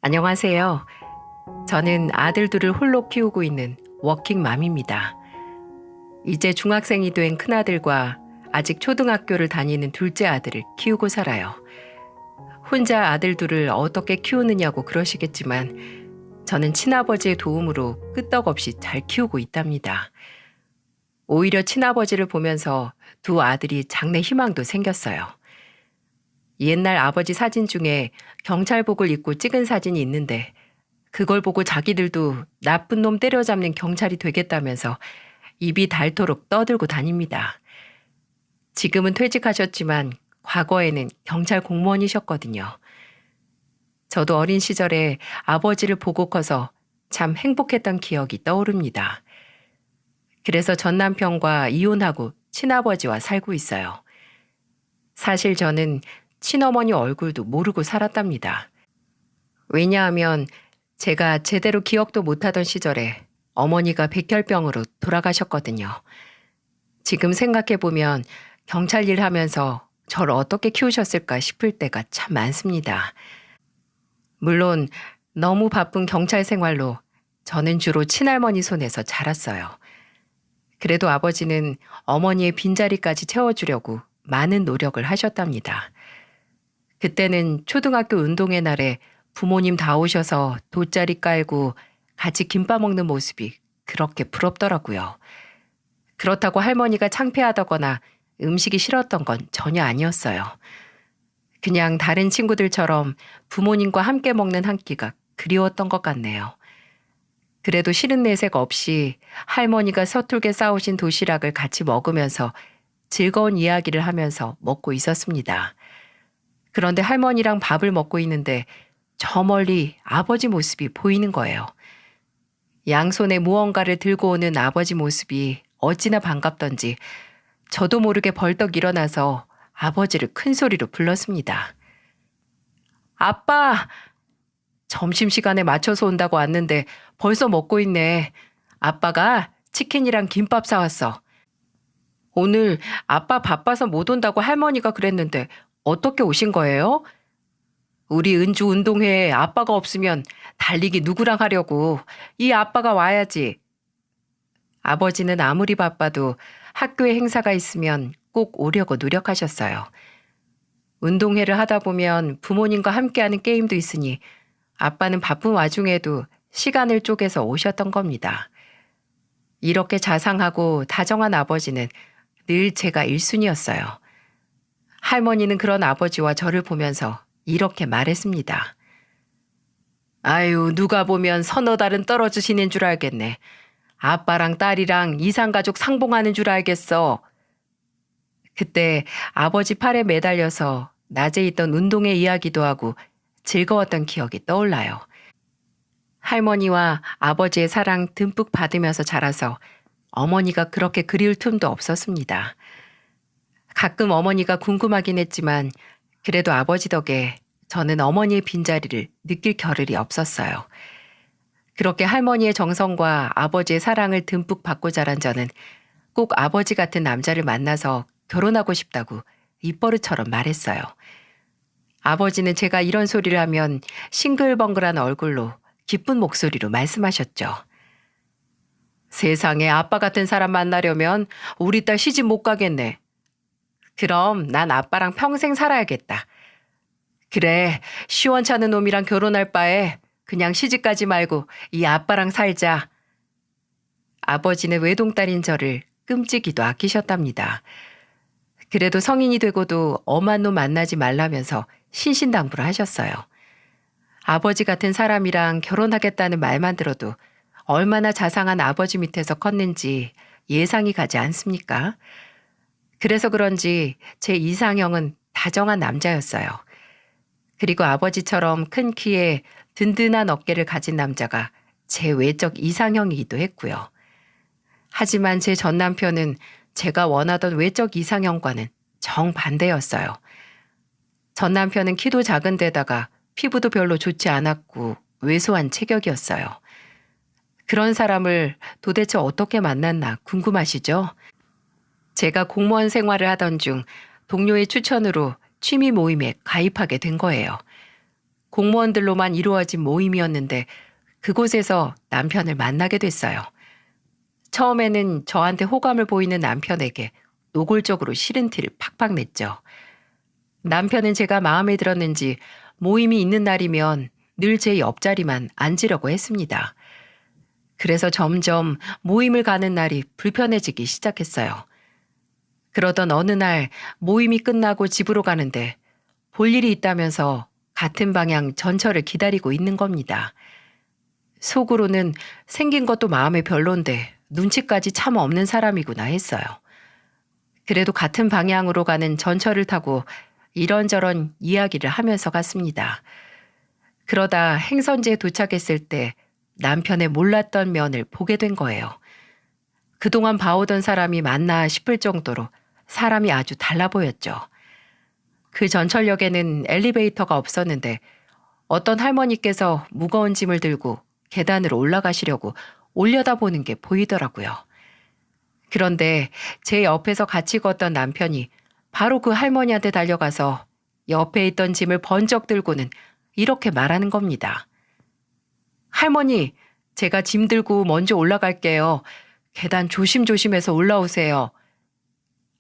S1: 안녕하세요. 저는 아들 둘을 홀로 키우고 있는 워킹맘입니다. 이제 중학생이 된 큰아들과 아직 초등학교를 다니는 둘째 아들을 키우고 살아요. 혼자 아들 둘을 어떻게 키우느냐고 그러시겠지만 저는 친아버지의 도움으로 끄떡없이 잘 키우고 있답니다. 오히려 친아버지를 보면서 두 아들이 장래 희망도 생겼어요. 옛날 아버지 사진 중에 경찰복을 입고 찍은 사진이 있는데 그걸 보고 자기들도 나쁜 놈 때려잡는 경찰이 되겠다면서 입이 닳도록 떠들고 다닙니다. 지금은 퇴직하셨지만 과거에는 경찰 공무원이셨거든요. 저도 어린 시절에 아버지를 보고 커서 참 행복했던 기억이 떠오릅니다. 그래서 전 남편과 이혼하고 친아버지와 살고 있어요. 사실 저는 친어머니 얼굴도 모르고 살았답니다. 왜냐하면 제가 제대로 기억도 못하던 시절에 어머니가 백혈병으로 돌아가셨거든요. 지금 생각해보면 경찰 일 하면서 저를 어떻게 키우셨을까 싶을 때가 참 많습니다. 물론 너무 바쁜 경찰 생활로 저는 주로 친할머니 손에서 자랐어요. 그래도 아버지는 어머니의 빈자리까지 채워주려고 많은 노력을 하셨답니다. 그때는 초등학교 운동회 날에 부모님 다 오셔서 돗자리 깔고 같이 김밥 먹는 모습이 그렇게 부럽더라고요. 그렇다고 할머니가 창피하다거나 음식이 싫었던 건 전혀 아니었어요. 그냥 다른 친구들처럼 부모님과 함께 먹는 한 끼가 그리웠던 것 같네요. 그래도 싫은 내색 없이 할머니가 서툴게 싸우신 도시락을 같이 먹으면서 즐거운 이야기를 하면서 먹고 있었습니다. 그런데 할머니랑 밥을 먹고 있는데 저 멀리 아버지 모습이 보이는 거예요. 양손에 무언가를 들고 오는 아버지 모습이 어찌나 반갑던지 저도 모르게 벌떡 일어나서 아버지를 큰 소리로 불렀습니다. 아빠! 점심시간에 맞춰서 온다고 왔는데 벌써 먹고 있네. 아빠가 치킨이랑 김밥 사왔어. 오늘 아빠 바빠서 못 온다고 할머니가 그랬는데 어떻게 오신 거예요? 우리 은주 운동회에 아빠가 없으면 달리기 누구랑 하려고. 이 아빠가 와야지. 아버지는 아무리 바빠도 학교에 행사가 있으면 꼭 오려고 노력하셨어요. 운동회를 하다 보면 부모님과 함께하는 게임도 있으니 아빠는 바쁜 와중에도 시간을 쪼개서 오셨던 겁니다. 이렇게 자상하고 다정한 아버지는 늘 제가 1순위였어요. 할머니는 그런 아버지와 저를 보면서 이렇게 말했습니다. 아유, 누가 보면 서너 달은 떨어지시는 줄 알겠네. 아빠랑 딸이랑 이산가족 상봉하는 줄 알겠어. 그때 아버지 팔에 매달려서 낮에 있던 운동회 이야기도 하고 즐거웠던 기억이 떠올라요. 할머니와 아버지의 사랑 듬뿍 받으면서 자라서 어머니가 그렇게 그리울 틈도 없었습니다. 가끔 어머니가 궁금하긴 했지만 그래도 아버지 덕에 저는 어머니의 빈자리를 느낄 겨를이 없었어요. 그렇게 할머니의 정성과 아버지의 사랑을 듬뿍 받고 자란 저는 꼭 아버지 같은 남자를 만나서 결혼하고 싶다고 입버릇처럼 말했어요. 아버지는 제가 이런 소리를 하면 싱글벙글한 얼굴로 기쁜 목소리로 말씀하셨죠. 세상에 아빠 같은 사람 만나려면 우리 딸 시집 못 가겠네. 그럼 난 아빠랑 평생 살아야겠다. 그래, 시원찮은 놈이랑 결혼할 바에 그냥 시집가지 말고 이 아빠랑 살자. 아버지는 외동딸인 저를 끔찍이도 아끼셨답니다. 그래도 성인이 되고도 엄한 놈 만나지 말라면서 신신당부를 하셨어요. 아버지 같은 사람이랑 결혼하겠다는 말만 들어도 얼마나 자상한 아버지 밑에서 컸는지 예상이 가지 않습니까? 그래서 그런지 제 이상형은 다정한 남자였어요. 그리고 아버지처럼 큰 키에 든든한 어깨를 가진 남자가 제 외적 이상형이기도 했고요. 하지만 제 전 남편은 제가 원하던 외적 이상형과는 정반대였어요. 전 남편은 키도 작은 데다가 피부도 별로 좋지 않았고 왜소한 체격이었어요. 그런 사람을 도대체 어떻게 만났나 궁금하시죠? 제가 공무원 생활을 하던 중 동료의 추천으로 취미 모임에 가입하게 된 거예요. 공무원들로만 이루어진 모임이었는데 그곳에서 남편을 만나게 됐어요. 처음에는 저한테 호감을 보이는 남편에게 노골적으로 싫은 티를 팍팍 냈죠. 남편은 제가 마음에 들었는지 모임이 있는 날이면 늘 제 옆자리만 앉으려고 했습니다. 그래서 점점 모임을 가는 날이 불편해지기 시작했어요. 그러던 어느 날 모임이 끝나고 집으로 가는데 볼 일이 있다면서 같은 방향 전철을 기다리고 있는 겁니다. 속으로는 생긴 것도 마음에 별론데 눈치까지 참 없는 사람이구나 했어요. 그래도 같은 방향으로 가는 전철을 타고 이런저런 이야기를 하면서 갔습니다. 그러다 행선지에 도착했을 때 남편의 몰랐던 면을 보게 된 거예요. 그동안 봐오던 사람이 맞나 싶을 정도로 사람이 아주 달라 보였죠. 그 전철역에는 엘리베이터가 없었는데 어떤 할머니께서 무거운 짐을 들고 계단으로 올라가시려고 올려다보는 게 보이더라고요. 그런데 제 옆에서 같이 걷던 남편이 바로 그 할머니한테 달려가서 옆에 있던 짐을 번쩍 들고는 이렇게 말하는 겁니다. 할머니, 제가 짐 들고 먼저 올라갈게요. 계단 조심조심해서 올라오세요.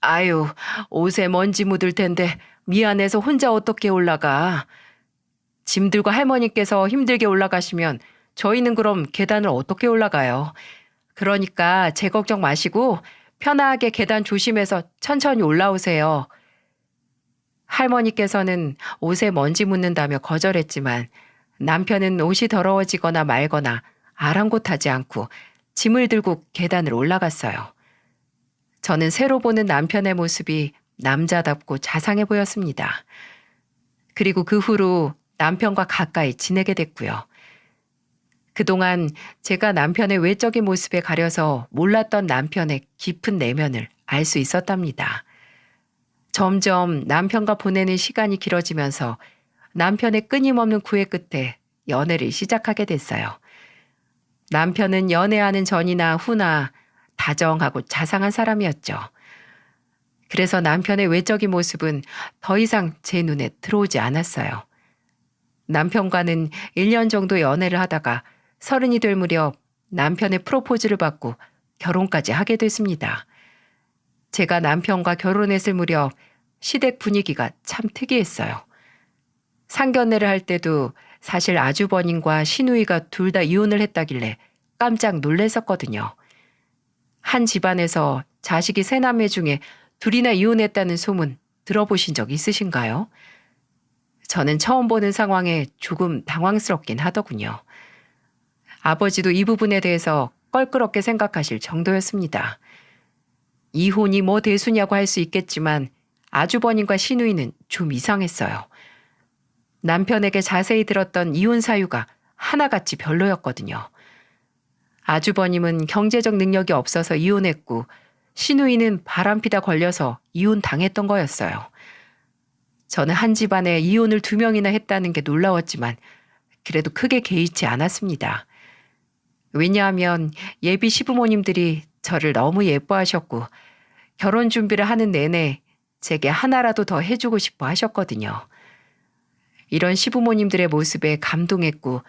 S1: 아유, 옷에 먼지 묻을 텐데 미안해서 혼자 어떻게 올라가. 짐 들고 할머니께서 힘들게 올라가시면 저희는 그럼 계단을 어떻게 올라가요. 그러니까 제 걱정 마시고 편하게 계단 조심해서 천천히 올라오세요. 할머니께서는 옷에 먼지 묻는다며 거절했지만 남편은 옷이 더러워지거나 말거나 아랑곳하지 않고 짐을 들고 계단을 올라갔어요. 저는 새로 보는 남편의 모습이 남자답고 자상해 보였습니다. 그리고 그 후로 남편과 가까이 지내게 됐고요. 그동안 제가 남편의 외적인 모습에 가려서 몰랐던 남편의 깊은 내면을 알 수 있었답니다. 점점 남편과 보내는 시간이 길어지면서 남편의 끊임없는 구애 끝에 연애를 시작하게 됐어요. 남편은 연애하는 전이나 후나 다정하고 자상한 사람이었죠. 그래서 남편의 외적인 모습은 더 이상 제 눈에 들어오지 않았어요. 남편과는 1년 정도 연애를 하다가 30이 될 무렵 남편의 프로포즈를 받고 결혼까지 하게 됐습니다. 제가 남편과 결혼했을 무렵 시댁 분위기가 참 특이했어요. 상견례를 할 때도 사실 아주버님과 시누이가 둘 다 이혼을 했다길래 깜짝 놀랐었거든요. 한 집안에서 자식이 세 남매 중에 둘이나 이혼했다는 소문 들어보신 적 있으신가요? 저는 처음 보는 상황에 조금 당황스럽긴 하더군요. 아버지도 이 부분에 대해서 껄끄럽게 생각하실 정도였습니다. 이혼이 뭐 대수냐고 할 수 있겠지만 아주버님과 시누이는 좀 이상했어요. 남편에게 자세히 들었던 이혼 사유가 하나같이 별로였거든요. 아주버님은 경제적 능력이 없어서 이혼했고 시누이는 바람피다 걸려서 이혼당했던 거였어요. 저는 한 집안에 이혼을 2명이나 했다는 게 놀라웠지만 그래도 크게 개의치 않았습니다. 왜냐하면 예비 시부모님들이 저를 너무 예뻐하셨고 결혼 준비를 하는 내내 제게 하나라도 더 해주고 싶어 하셨거든요. 이런 시부모님들의 모습에 감동했고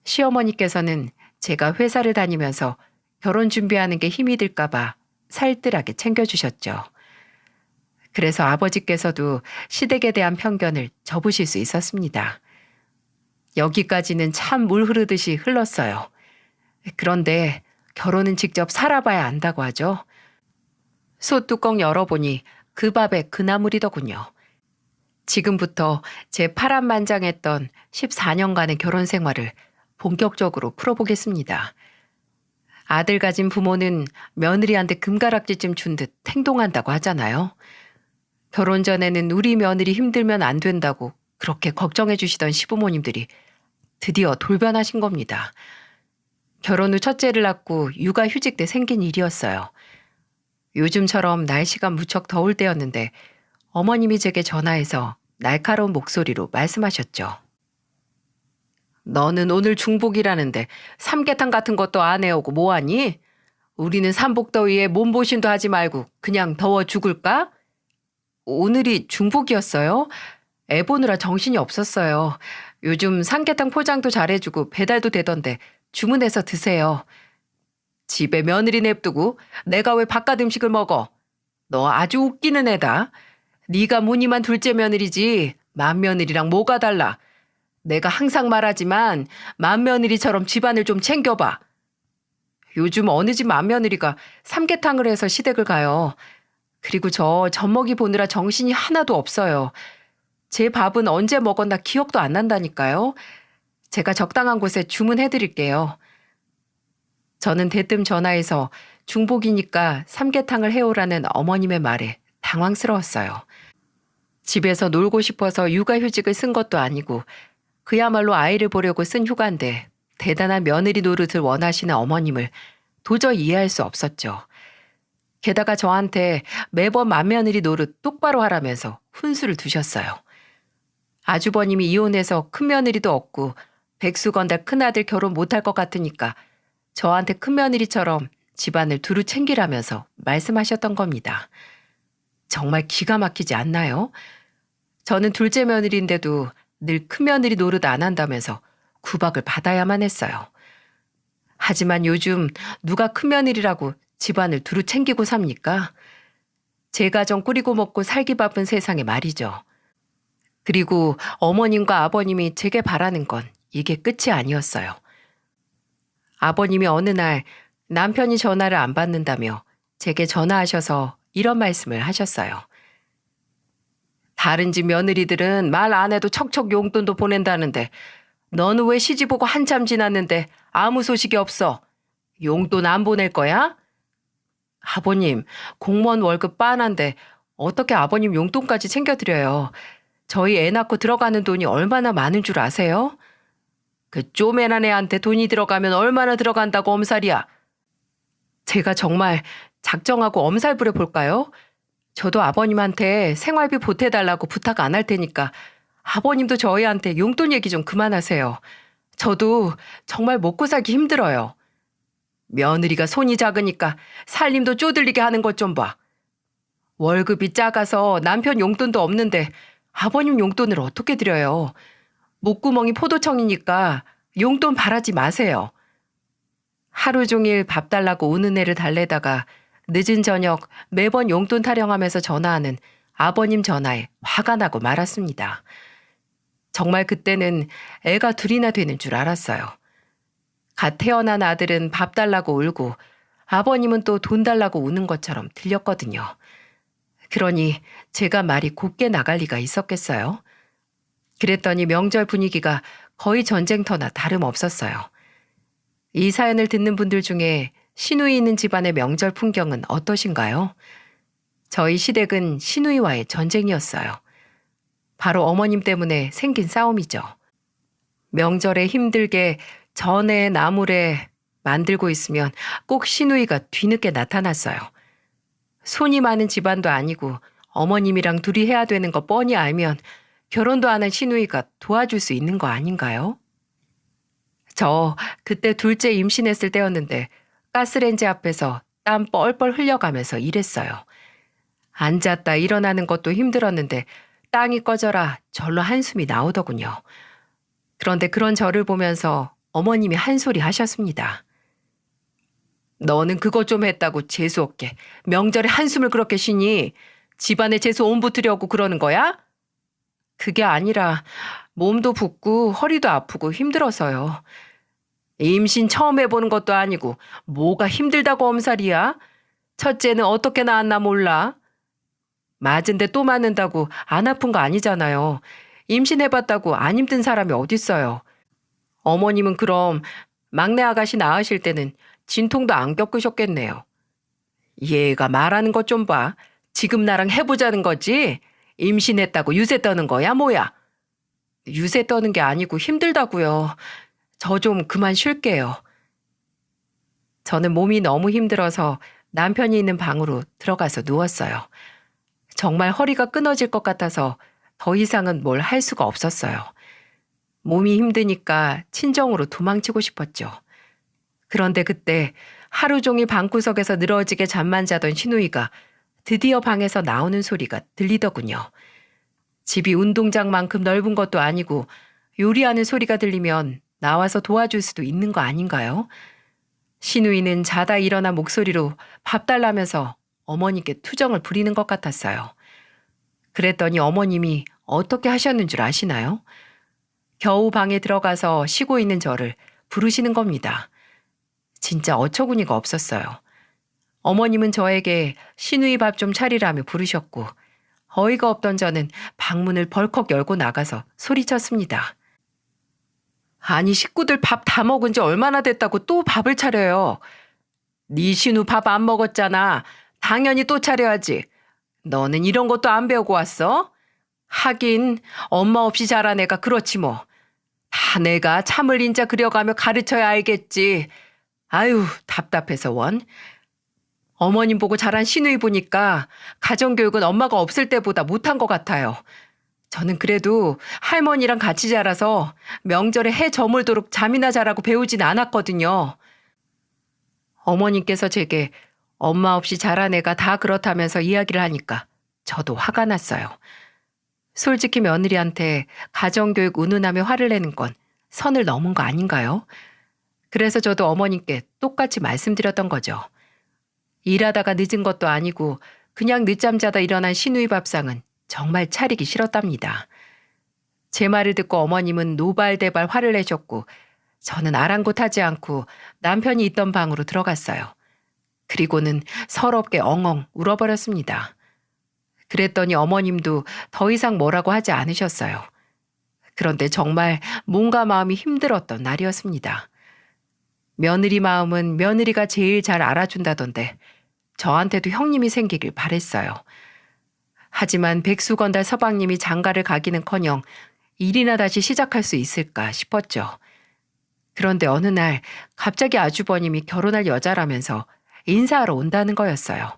S1: 시어머니께서는 제가 회사를 다니면서 결혼 준비하는 게 힘이 들까봐 살뜰하게 챙겨주셨죠. 그래서 아버지께서도 시댁에 대한 편견을 접으실 수 있었습니다. 여기까지는 참 물 흐르듯이 흘렀어요. 그런데 결혼은 직접 살아봐야 안다고 하죠. 소뚜껑 열어보니 그 밥에 그 나물이더군요. 지금부터 제 파란만장했던 14년간의 결혼 생활을 본격적으로 풀어보겠습니다. 아들 가진 부모는 며느리한테 금가락지쯤 준 듯 행동한다고 하잖아요. 결혼 전에는 우리 며느리 힘들면 안 된다고 그렇게 걱정해 주시던 시부모님들이 드디어 돌변하신 겁니다. 결혼 후 첫째를 낳고 육아휴직 때 생긴 일이었어요. 요즘처럼 날씨가 무척 더울 때였는데 어머님이 제게 전화해서 날카로운 목소리로 말씀하셨죠. 너는 오늘 중복이라는데 삼계탕 같은 것도 안 해오고 뭐하니? 우리는 삼복더위에 몸보신도 하지 말고 그냥 더워 죽을까? 오늘이 중복이었어요? 애 보느라 정신이 없었어요. 요즘 삼계탕 포장도 잘해주고 배달도 되던데 주문해서 드세요. 집에 며느리 냅두고 내가 왜 바깥 음식을 먹어? 너 아주 웃기는 애다. 네가 무늬만 둘째 며느리지 맏며느리랑 뭐가 달라. 내가 항상 말하지만 맏며느리처럼 집안을 좀 챙겨봐. 요즘 어느 집 맏며느리가 삼계탕을 해서 시댁을 가요. 그리고 저 젖먹이 보느라 정신이 하나도 없어요. 제 밥은 언제 먹었나 기억도 안 난다니까요. 제가 적당한 곳에 주문해드릴게요. 저는 대뜸 전화해서 중복이니까 삼계탕을 해오라는 어머님의 말에 당황스러웠어요. 집에서 놀고 싶어서 육아휴직을 쓴 것도 아니고 그야말로 아이를 보려고 쓴 휴가인데 대단한 며느리 노릇을 원하시는 어머님을 도저히 이해할 수 없었죠. 게다가 저한테 매번 맏며느리 노릇 똑바로 하라면서 훈수를 두셨어요. 아주버님이 이혼해서 큰며느리도 없고 백수건달 큰아들 결혼 못할 것 같으니까 저한테 큰며느리처럼 집안을 두루 챙기라면서 말씀하셨던 겁니다. 정말 기가 막히지 않나요? 저는 둘째 며느리인데도 늘 큰며느리 노릇 안 한다면서 구박을 받아야만 했어요. 하지만 요즘 누가 큰며느리라고 집안을 두루 챙기고 삽니까? 제 가정 꾸리고 먹고 살기 바쁜 세상에 말이죠. 그리고 어머님과 아버님이 제게 바라는 건 이게 끝이 아니었어요. 아버님이 어느 날 남편이 전화를 안 받는다며 제게 전화하셔서 이런 말씀을 하셨어요. 다른 집 며느리들은 말 안 해도 척척 용돈도 보낸다는데 너는 왜 시집 오고 한참 지났는데 아무 소식이 없어? 용돈 안 보낼 거야? 아버님, 공무원 월급 빤한데 어떻게 아버님 용돈까지 챙겨드려요? 저희 애 낳고 들어가는 돈이 얼마나 많은 줄 아세요? 그 쪼매난 애한테 돈이 들어가면 얼마나 들어간다고 엄살이야. 제가 정말 작정하고 엄살 부려 볼까요? 저도 아버님한테 생활비 보태달라고 부탁 안 할 테니까 아버님도 저희한테 용돈 얘기 좀 그만하세요. 저도 정말 먹고 살기 힘들어요. 며느리가 손이 작으니까 살림도 쪼들리게 하는 것 좀 봐. 월급이 작아서 남편 용돈도 없는데 아버님 용돈을 어떻게 드려요? 목구멍이 포도청이니까 용돈 바라지 마세요. 하루 종일 밥 달라고 우는 애를 달래다가 늦은 저녁 매번 용돈 타령하면서 전화하는 아버님 전화에 화가 나고 말았습니다. 정말 그때는 애가 둘이나 되는 줄 알았어요. 갓 태어난 아들은 밥 달라고 울고 아버님은 또 돈 달라고 우는 것처럼 들렸거든요. 그러니 제가 말이 곱게 나갈 리가 있었겠어요? 그랬더니 명절 분위기가 거의 전쟁터나 다름없었어요. 이 사연을 듣는 분들 중에 시누이 있는 집안의 명절 풍경은 어떠신가요? 저희 시댁은 시누이와의 전쟁이었어요. 바로 어머님 때문에 생긴 싸움이죠. 명절에 힘들게 전에 나물에 만들고 있으면 꼭 시누이가 뒤늦게 나타났어요. 손이 많은 집안도 아니고 어머님이랑 둘이 해야 되는 거 뻔히 알면 결혼도 안 한 시누이가 도와줄 수 있는 거 아닌가요? 저 그때 둘째 임신했을 때였는데 가스레인지 앞에서 땀 뻘뻘 흘려가면서 일했어요. 앉았다 일어나는 것도 힘들었는데 땅이 꺼져라 절로 한숨이 나오더군요. 그런데 그런 저를 보면서 어머님이 한 소리 하셨습니다. 너는 그거 좀 했다고 재수없게 명절에 한숨을 그렇게 쉬니 집안에 재수 옮붙으려고 그러는 거야? 그게 아니라 몸도 붓고 허리도 아프고 힘들어서요. 임신 처음 해보는 것도 아니고 뭐가 힘들다고 엄살이야? 첫째는 어떻게 낳았나 몰라. 맞은데 또 맞는다고 안 아픈 거 아니잖아요. 임신해봤다고 안 힘든 사람이 어딨어요. 어머님은 그럼 막내 아가씨 낳으실 때는 진통도 안 겪으셨겠네요. 얘가 말하는 것 좀 봐. 지금 나랑 해보자는 거지? 임신했다고 유세 떠는 거야 뭐야? 유세 떠는 게 아니고 힘들다고요. 저 좀 그만 쉴게요. 저는 몸이 너무 힘들어서 남편이 있는 방으로 들어가서 누웠어요. 정말 허리가 끊어질 것 같아서 더 이상은 뭘 할 수가 없었어요. 몸이 힘드니까 친정으로 도망치고 싶었죠. 그런데 그때 하루 종일 방구석에서 늘어지게 잠만 자던 시누이가 드디어 방에서 나오는 소리가 들리더군요. 집이 운동장만큼 넓은 것도 아니고 요리하는 소리가 들리면 나와서 도와줄 수도 있는 거 아닌가요? 시누이는 자다 일어난 목소리로 밥 달라면서 어머니께 투정을 부리는 것 같았어요. 그랬더니 어머님이 어떻게 하셨는 줄 아시나요? 겨우 방에 들어가서 쉬고 있는 저를 부르시는 겁니다. 진짜 어처구니가 없었어요. 어머님은 저에게 시누이 밥 좀 차리라며 부르셨고 어이가 없던 저는 방문을 벌컥 열고 나가서 소리쳤습니다. 아니 식구들 밥 다 먹은 지 얼마나 됐다고 또 밥을 차려요. 네 시누 밥 안 먹었잖아. 당연히 또 차려야지. 너는 이런 것도 안 배우고 왔어? 하긴 엄마 없이 자란 애가 그렇지 뭐. 다 내가 참을 인자 그려가며 가르쳐야 알겠지. 아유 답답해서 원. 어머님 보고 자란 시누이 보니까 가정교육은 엄마가 없을 때보다 못한 것 같아요. 저는 그래도 할머니랑 같이 자라서 명절에 해 저물도록 잠이나 자라고 배우진 않았거든요. 어머님께서 제게 엄마 없이 자란 애가 다 그렇다면서 이야기를 하니까 저도 화가 났어요. 솔직히 며느리한테 가정교육 운운하며 화를 내는 건 선을 넘은 거 아닌가요? 그래서 저도 어머님께 똑같이 말씀드렸던 거죠. 일하다가 늦은 것도 아니고 그냥 늦잠 자다 일어난 시누이 밥상은 정말 차리기 싫었답니다. 제 말을 듣고 어머님은 노발대발 화를 내셨고 저는 아랑곳하지 않고 남편이 있던 방으로 들어갔어요. 그리고는 서럽게 엉엉 울어버렸습니다. 그랬더니 어머님도 더 이상 뭐라고 하지 않으셨어요. 그런데 정말 몸과 마음이 힘들었던 날이었습니다. 며느리 마음은 며느리가 제일 잘 알아준다던데 저한테도 형님이 생기길 바랬어요. 하지만 백수건달 서방님이 장가를 가기는커녕 일이나 다시 시작할 수 있을까 싶었죠. 그런데 어느 날 갑자기 아주버님이 결혼할 여자라면서 인사하러 온다는 거였어요.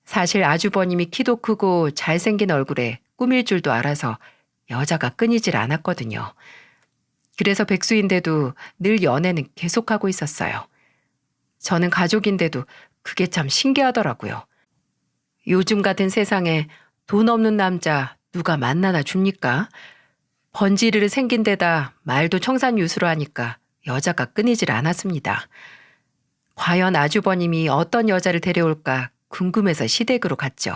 S1: 사실 아주버님이 키도 크고 잘생긴 얼굴에 꾸밀 줄도 알아서 여자가 끊이질 않았거든요. 그래서 백수인데도 늘 연애는 계속하고 있었어요. 저는 가족인데도 그게 참 신기하더라고요. 요즘 같은 세상에 돈 없는 남자 누가 만나나 줍니까? 번지르르 생긴 데다 말도 청산유수로 하니까 여자가 끊이질 않았습니다. 과연 아주버님이 어떤 여자를 데려올까 궁금해서 시댁으로 갔죠.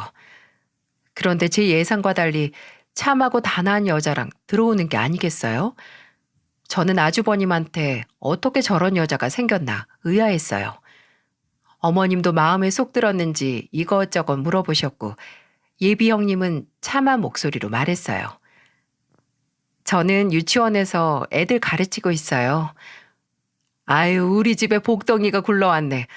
S1: 그런데 제 예상과 달리 참하고 단아한 여자랑 들어오는 게 아니겠어요? 저는 아주버님한테 어떻게 저런 여자가 생겼나 의아했어요. 어머님도 마음에 쏙 들었는지 이것저것 물어보셨고 예비 형님은 참한 목소리로 말했어요. 저는 유치원에서 애들 가르치고 있어요. 아유, 우리 집에 복덩이가 굴러왔네.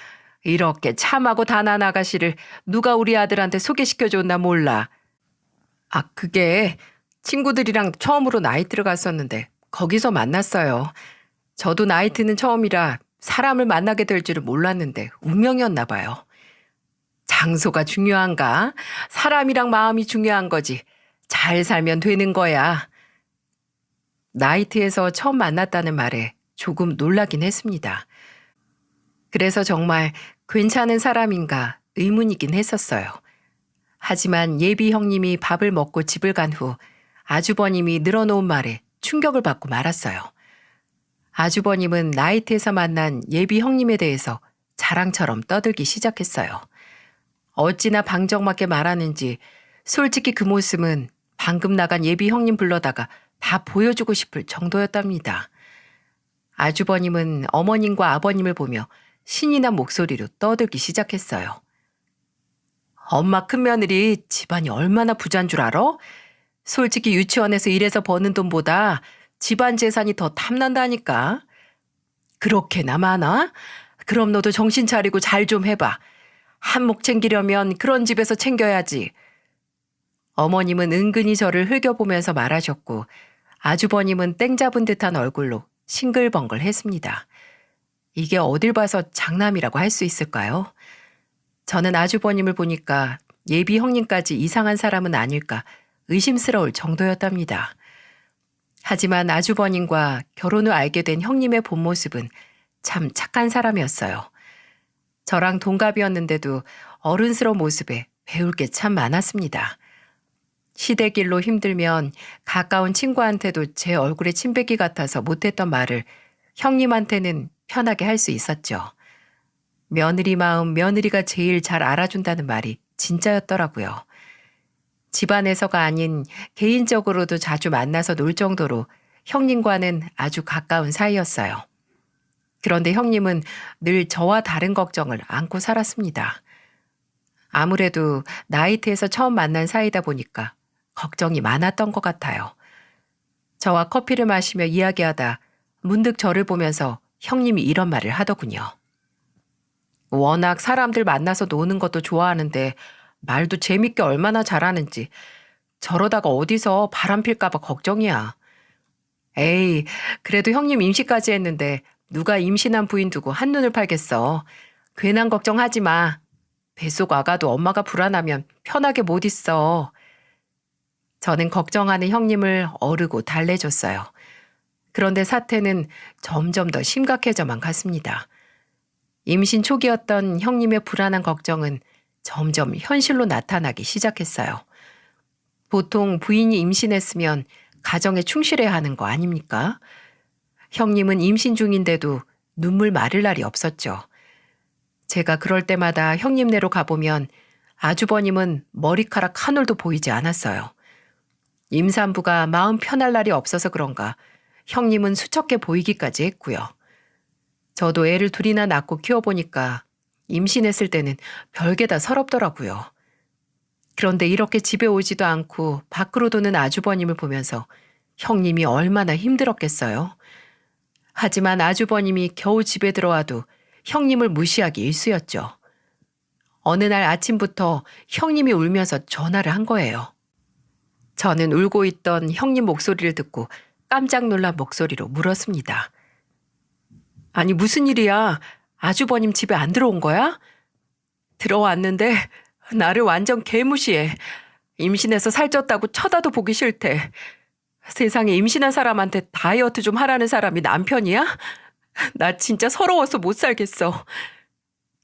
S1: 이렇게 참하고 단아한 아가씨를 누가 우리 아들한테 소개시켜줬나 몰라. 아, 그게 친구들이랑 처음으로 나이트를 갔었는데 거기서 만났어요. 저도 나이트는 처음이라 사람을 만나게 될 줄은 몰랐는데 운명이었나 봐요. 장소가 중요한가? 사람이랑 마음이 중요한 거지. 잘 살면 되는 거야. 나이트에서 처음 만났다는 말에 조금 놀라긴 했습니다. 그래서 정말 괜찮은 사람인가 의문이긴 했었어요. 하지만 예비 형님이 밥을 먹고 집을 간 후 아주버님이 늘어놓은 말에 충격을 받고 말았어요. 아주버님은 나이트에서 만난 예비 형님에 대해서 자랑처럼 떠들기 시작했어요. 어찌나 방정맞게 말하는지 솔직히 그 모습은 방금 나간 예비 형님 불러다가 다 보여주고 싶을 정도였답니다. 아주버님은 어머님과 아버님을 보며 신이 난 목소리로 떠들기 시작했어요. 엄마 큰며느리 집안이 얼마나 부자인 줄 알아? 솔직히 유치원에서 일해서 버는 돈보다 집안 재산이 더 탐난다니까. 그렇게나 많아? 그럼 너도 정신 차리고 잘 좀 해봐. 한몫 챙기려면 그런 집에서 챙겨야지. 어머님은 은근히 저를 흘겨보면서 말하셨고 아주버님은 땡 잡은 듯한 얼굴로 싱글벙글 했습니다. 이게 어딜 봐서 장남이라고 할 수 있을까요? 저는 아주버님을 보니까 예비 형님까지 이상한 사람은 아닐까 의심스러울 정도였답니다. 하지만 아주버님과 결혼 후 알게 된 형님의 본 모습은 참 착한 사람이었어요. 저랑 동갑이었는데도 어른스러운 모습에 배울 게 참 많았습니다. 시댁일로 힘들면 가까운 친구한테도 제 얼굴에 침뱉기 같아서 못했던 말을 형님한테는 편하게 할 수 있었죠. 며느리 마음 며느리가 제일 잘 알아준다는 말이 진짜였더라고요. 집안에서가 아닌 개인적으로도 자주 만나서 놀 정도로 형님과는 아주 가까운 사이였어요. 그런데 형님은 늘 저와 다른 걱정을 안고 살았습니다. 아무래도 나이트에서 처음 만난 사이다 보니까 걱정이 많았던 것 같아요. 저와 커피를 마시며 이야기하다 문득 저를 보면서 형님이 이런 말을 하더군요. 워낙 사람들 만나서 노는 것도 좋아하는데 말도 재밌게 얼마나 잘하는지 저러다가 어디서 바람 필까봐 걱정이야. 에이, 그래도 형님 임시까지 했는데 누가 임신한 부인 두고 한눈을 팔겠어. 괜한 걱정하지 마. 뱃속 아가도 엄마가 불안하면 편하게 못 있어. 저는 걱정하는 형님을 어르고 달래줬어요. 그런데 사태는 점점 더 심각해져만 갔습니다. 임신 초기였던 형님의 불안한 걱정은 점점 현실로 나타나기 시작했어요. 보통 부인이 임신했으면 가정에 충실해야 하는 거 아닙니까? 형님은 임신 중인데도 눈물 마를 날이 없었죠. 제가 그럴 때마다 형님네로 가보면 아주버님은 머리카락 한 올도 보이지 않았어요. 임산부가 마음 편할 날이 없어서 그런가 형님은 수척해 보이기까지 했고요. 저도 애를 둘이나 낳고 키워보니까 임신했을 때는 별게 다 서럽더라고요. 그런데 이렇게 집에 오지도 않고 밖으로 도는 아주버님을 보면서 형님이 얼마나 힘들었겠어요. 하지만 아주버님이 겨우 집에 들어와도 형님을 무시하기 일쑤였죠. 어느 날 아침부터 형님이 울면서 전화를 한 거예요. 저는 울고 있던 형님 목소리를 듣고 깜짝 놀란 목소리로 물었습니다. 아니 무슨 일이야? 아주버님 집에 안 들어온 거야? 들어왔는데 나를 완전 개무시해. 임신해서 살쪘다고 쳐다도 보기 싫대. 세상에 임신한 사람한테 다이어트 좀 하라는 사람이 남편이야? 나 진짜 서러워서 못 살겠어.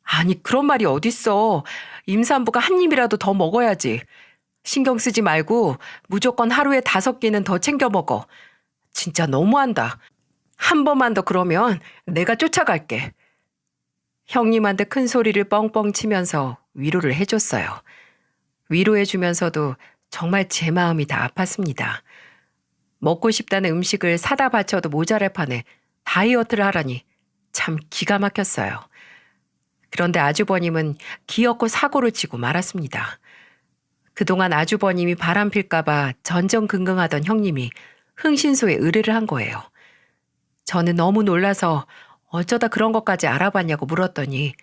S1: 아니 그런 말이 어딨어. 임산부가 한 입이라도 더 먹어야지. 신경 쓰지 말고 무조건 하루에 5끼는 더 챙겨 먹어. 진짜 너무한다. 한 번만 더 그러면 내가 쫓아갈게. 형님한테 큰 소리를 뻥뻥 치면서 위로를 해줬어요. 위로해주면서도 정말 제 마음이 다 아팠습니다. 먹고 싶다는 음식을 사다 바쳐도 모자랄 판에 다이어트를 하라니 참 기가 막혔어요. 그런데 아주버님은 기어코 사고를 치고 말았습니다. 그동안 아주버님이 바람필까봐 전전긍긍하던 형님이 흥신소에 의뢰를 한 거예요. 저는 너무 놀라서 어쩌다 그런 것까지 알아봤냐고 물었더니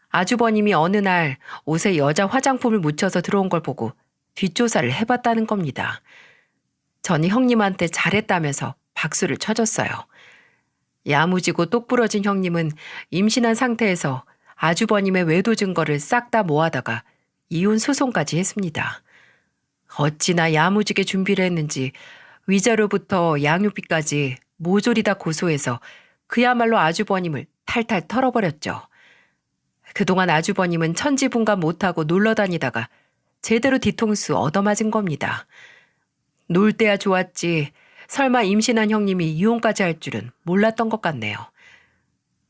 S1: 아주버님이 어느 날 옷에 여자 화장품을 묻혀서 들어온 걸 보고 뒷조사를 해봤다는 겁니다. 저는 형님한테 잘했다면서 박수를 쳐줬어요. 야무지고 똑부러진 형님은 임신한 상태에서 아주버님의 외도 증거를 싹 다 모아다가 이혼 소송까지 했습니다. 어찌나 야무지게 준비를 했는지 위자료부터 양육비까지 모조리 다 고소해서 그야말로 아주버님을 탈탈 털어버렸죠. 그동안 아주버님은 천지분간 못하고 놀러 다니다가 제대로 뒤통수 얻어맞은 겁니다. 놀 때야 좋았지 설마 임신한 형님이 이혼까지 할 줄은 몰랐던 것 같네요.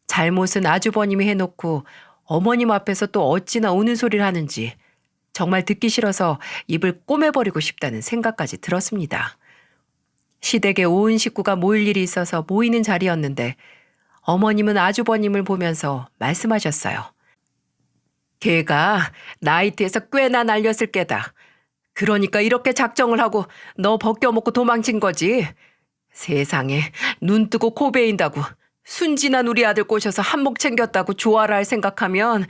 S1: 잘못은 아주버님이 해놓고 어머님 앞에서 또 어찌나 우는 소리를 하는지 정말 듣기 싫어서 입을 꼬매버리고 싶다는 생각까지 들었습니다. 시댁에 온 식구가 모일 일이 있어서 모이는 자리였는데 어머님은 아주버님을 보면서 말씀하셨어요. 걔가 나이트에서 꽤나 날렸을 게다. 그러니까 이렇게 작정을 하고 너 벗겨먹고 도망친 거지. 세상에 눈 뜨고 코 베인다고 순진한 우리 아들 꼬셔서 한몫 챙겼다고 좋아라 할 생각하면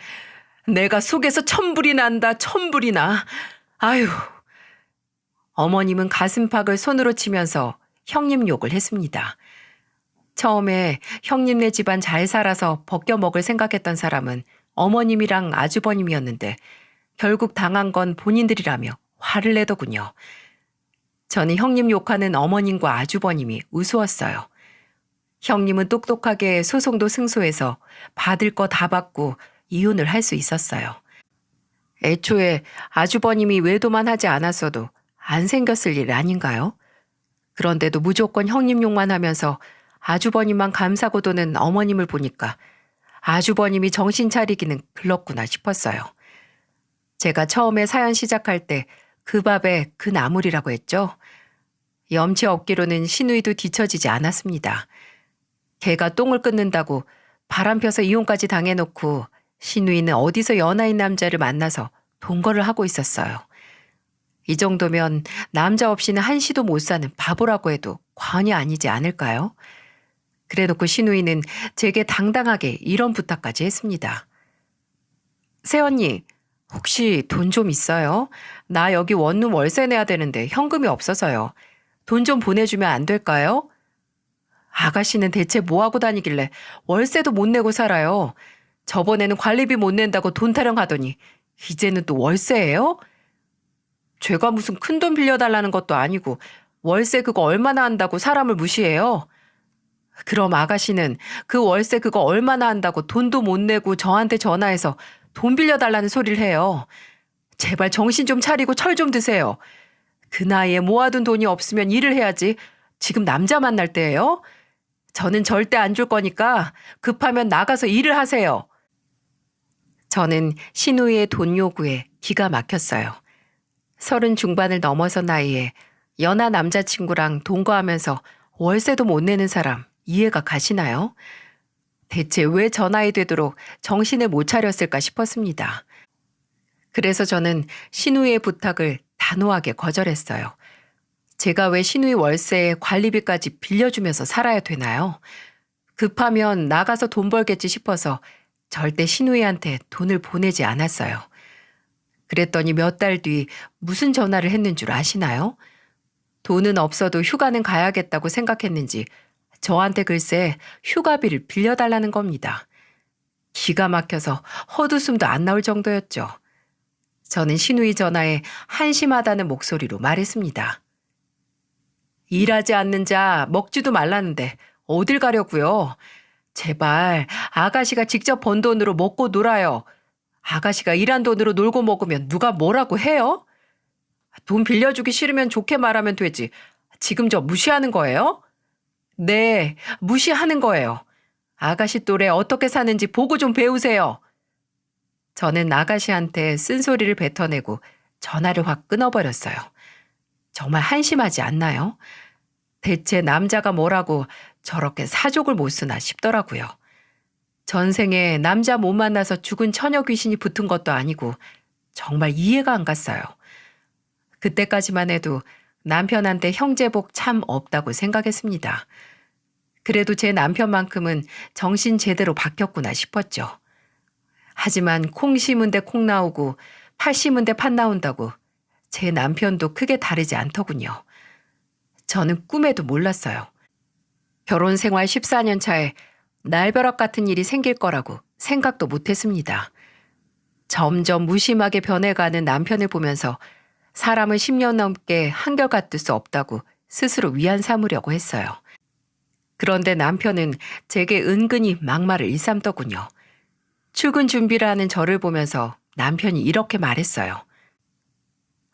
S1: 내가 속에서 천불이 난다 천불이 나. 아유. 어머님은 가슴팍을 손으로 치면서 형님 욕을 했습니다. 처음에 형님네 집안 잘 살아서 벗겨먹을 생각했던 사람은 어머님이랑 아주버님이었는데 결국 당한 건 본인들이라며 화를 내더군요. 저는 형님 욕하는 어머님과 아주버님이 우스웠어요. 형님은 똑똑하게 소송도 승소해서 받을 거 다 받고 이혼을 할 수 있었어요. 애초에 아주버님이 외도만 하지 않았어도 안 생겼을 일 아닌가요? 그런데도 무조건 형님 욕만 하면서 아주버님만 감사고 도는 어머님을 보니까 아주버님이 정신 차리기는 글렀구나 싶었어요. 제가 처음에 사연 시작할 때 그 밥에 그 나물이라고 했죠. 염치 없기로는 시누이도 뒤처지지 않았습니다. 걔가 똥을 끊는다고 바람 펴서 이혼까지 당해놓고 시누이는 어디서 연하인 남자를 만나서 동거를 하고 있었어요. 이 정도면 남자 없이는 한시도 못 사는 바보라고 해도 과언이 아니지 않을까요? 그래놓고 시누이는 제게 당당하게 이런 부탁까지 했습니다. 새언니, 혹시 돈 좀 있어요? 나 여기 원룸 월세 내야 되는데 현금이 없어서요. 돈 좀 보내주면 안 될까요? 아가씨는 대체 뭐하고 다니길래 월세도 못 내고 살아요. 저번에는 관리비 못 낸다고 돈 타령하더니 이제는 또 월세예요? 제가 무슨 큰돈 빌려달라는 것도 아니고 월세 그거 얼마나 한다고 사람을 무시해요? 그럼 아가씨는 그 월세 그거 얼마나 한다고 돈도 못 내고 저한테 전화해서 돈 빌려달라는 소리를 해요. 제발 정신 좀 차리고 철 좀 드세요. 그 나이에 모아둔 돈이 없으면 일을 해야지. 지금 남자 만날 때예요? 저는 절대 안 줄 거니까 급하면 나가서 일을 하세요. 저는 신우이의 돈 요구에 기가 막혔어요. 30 중반을 넘어선 나이에 연하 남자친구랑 동거하면서 월세도 못 내는 사람 이해가 가시나요? 대체 왜 저 나이 되도록 정신을 못 차렸을까 싶었습니다. 그래서 저는 신우이의 부탁을 단호하게 거절했어요. 제가 왜 신우이 월세에 관리비까지 빌려주면서 살아야 되나요? 급하면 나가서 돈 벌겠지 싶어서 절대 신우이한테 돈을 보내지 않았어요. 그랬더니 몇 달 뒤 무슨 전화를 했는 줄 아시나요? 돈은 없어도 휴가는 가야겠다고 생각했는지 저한테 글쎄 휴가비를 빌려달라는 겁니다. 기가 막혀서 헛웃음도 안 나올 정도였죠. 저는 신우이 전화에 한심하다는 목소리로 말했습니다. 일하지 않는 자 먹지도 말라는데 어딜 가려고요? 제발 아가씨가 직접 번 돈으로 먹고 놀아요. 아가씨가 일한 돈으로 놀고 먹으면 누가 뭐라고 해요? 돈 빌려주기 싫으면 좋게 말하면 되지. 지금 저 무시하는 거예요? 네, 무시하는 거예요. 아가씨 또래 어떻게 사는지 보고 좀 배우세요. 저는 아가씨한테 쓴소리를 뱉어내고 전화를 확 끊어버렸어요. 정말 한심하지 않나요? 대체 남자가 뭐라고 저렇게 사족을 못 쓰나 싶더라고요. 전생에 남자 못 만나서 죽은 처녀 귀신이 붙은 것도 아니고 정말 이해가 안 갔어요. 그때까지만 해도 남편한테 형제복 참 없다고 생각했습니다. 그래도 제 남편만큼은 정신 제대로 바뀌었구나 싶었죠. 하지만 콩 심은 데 콩 나오고 팥 심은 데 팥 나온다고 제 남편도 크게 다르지 않더군요. 저는 꿈에도 몰랐어요. 결혼 생활 14년 차에 날벼락 같은 일이 생길 거라고 생각도 못했습니다. 점점 무심하게 변해가는 남편을 보면서 사람을 10년 넘게 한결같을 수 없다고 스스로 위안 삼으려고 했어요. 그런데 남편은 제게 은근히 막말을 일삼더군요. 출근 준비를 하는 저를 보면서 남편이 이렇게 말했어요.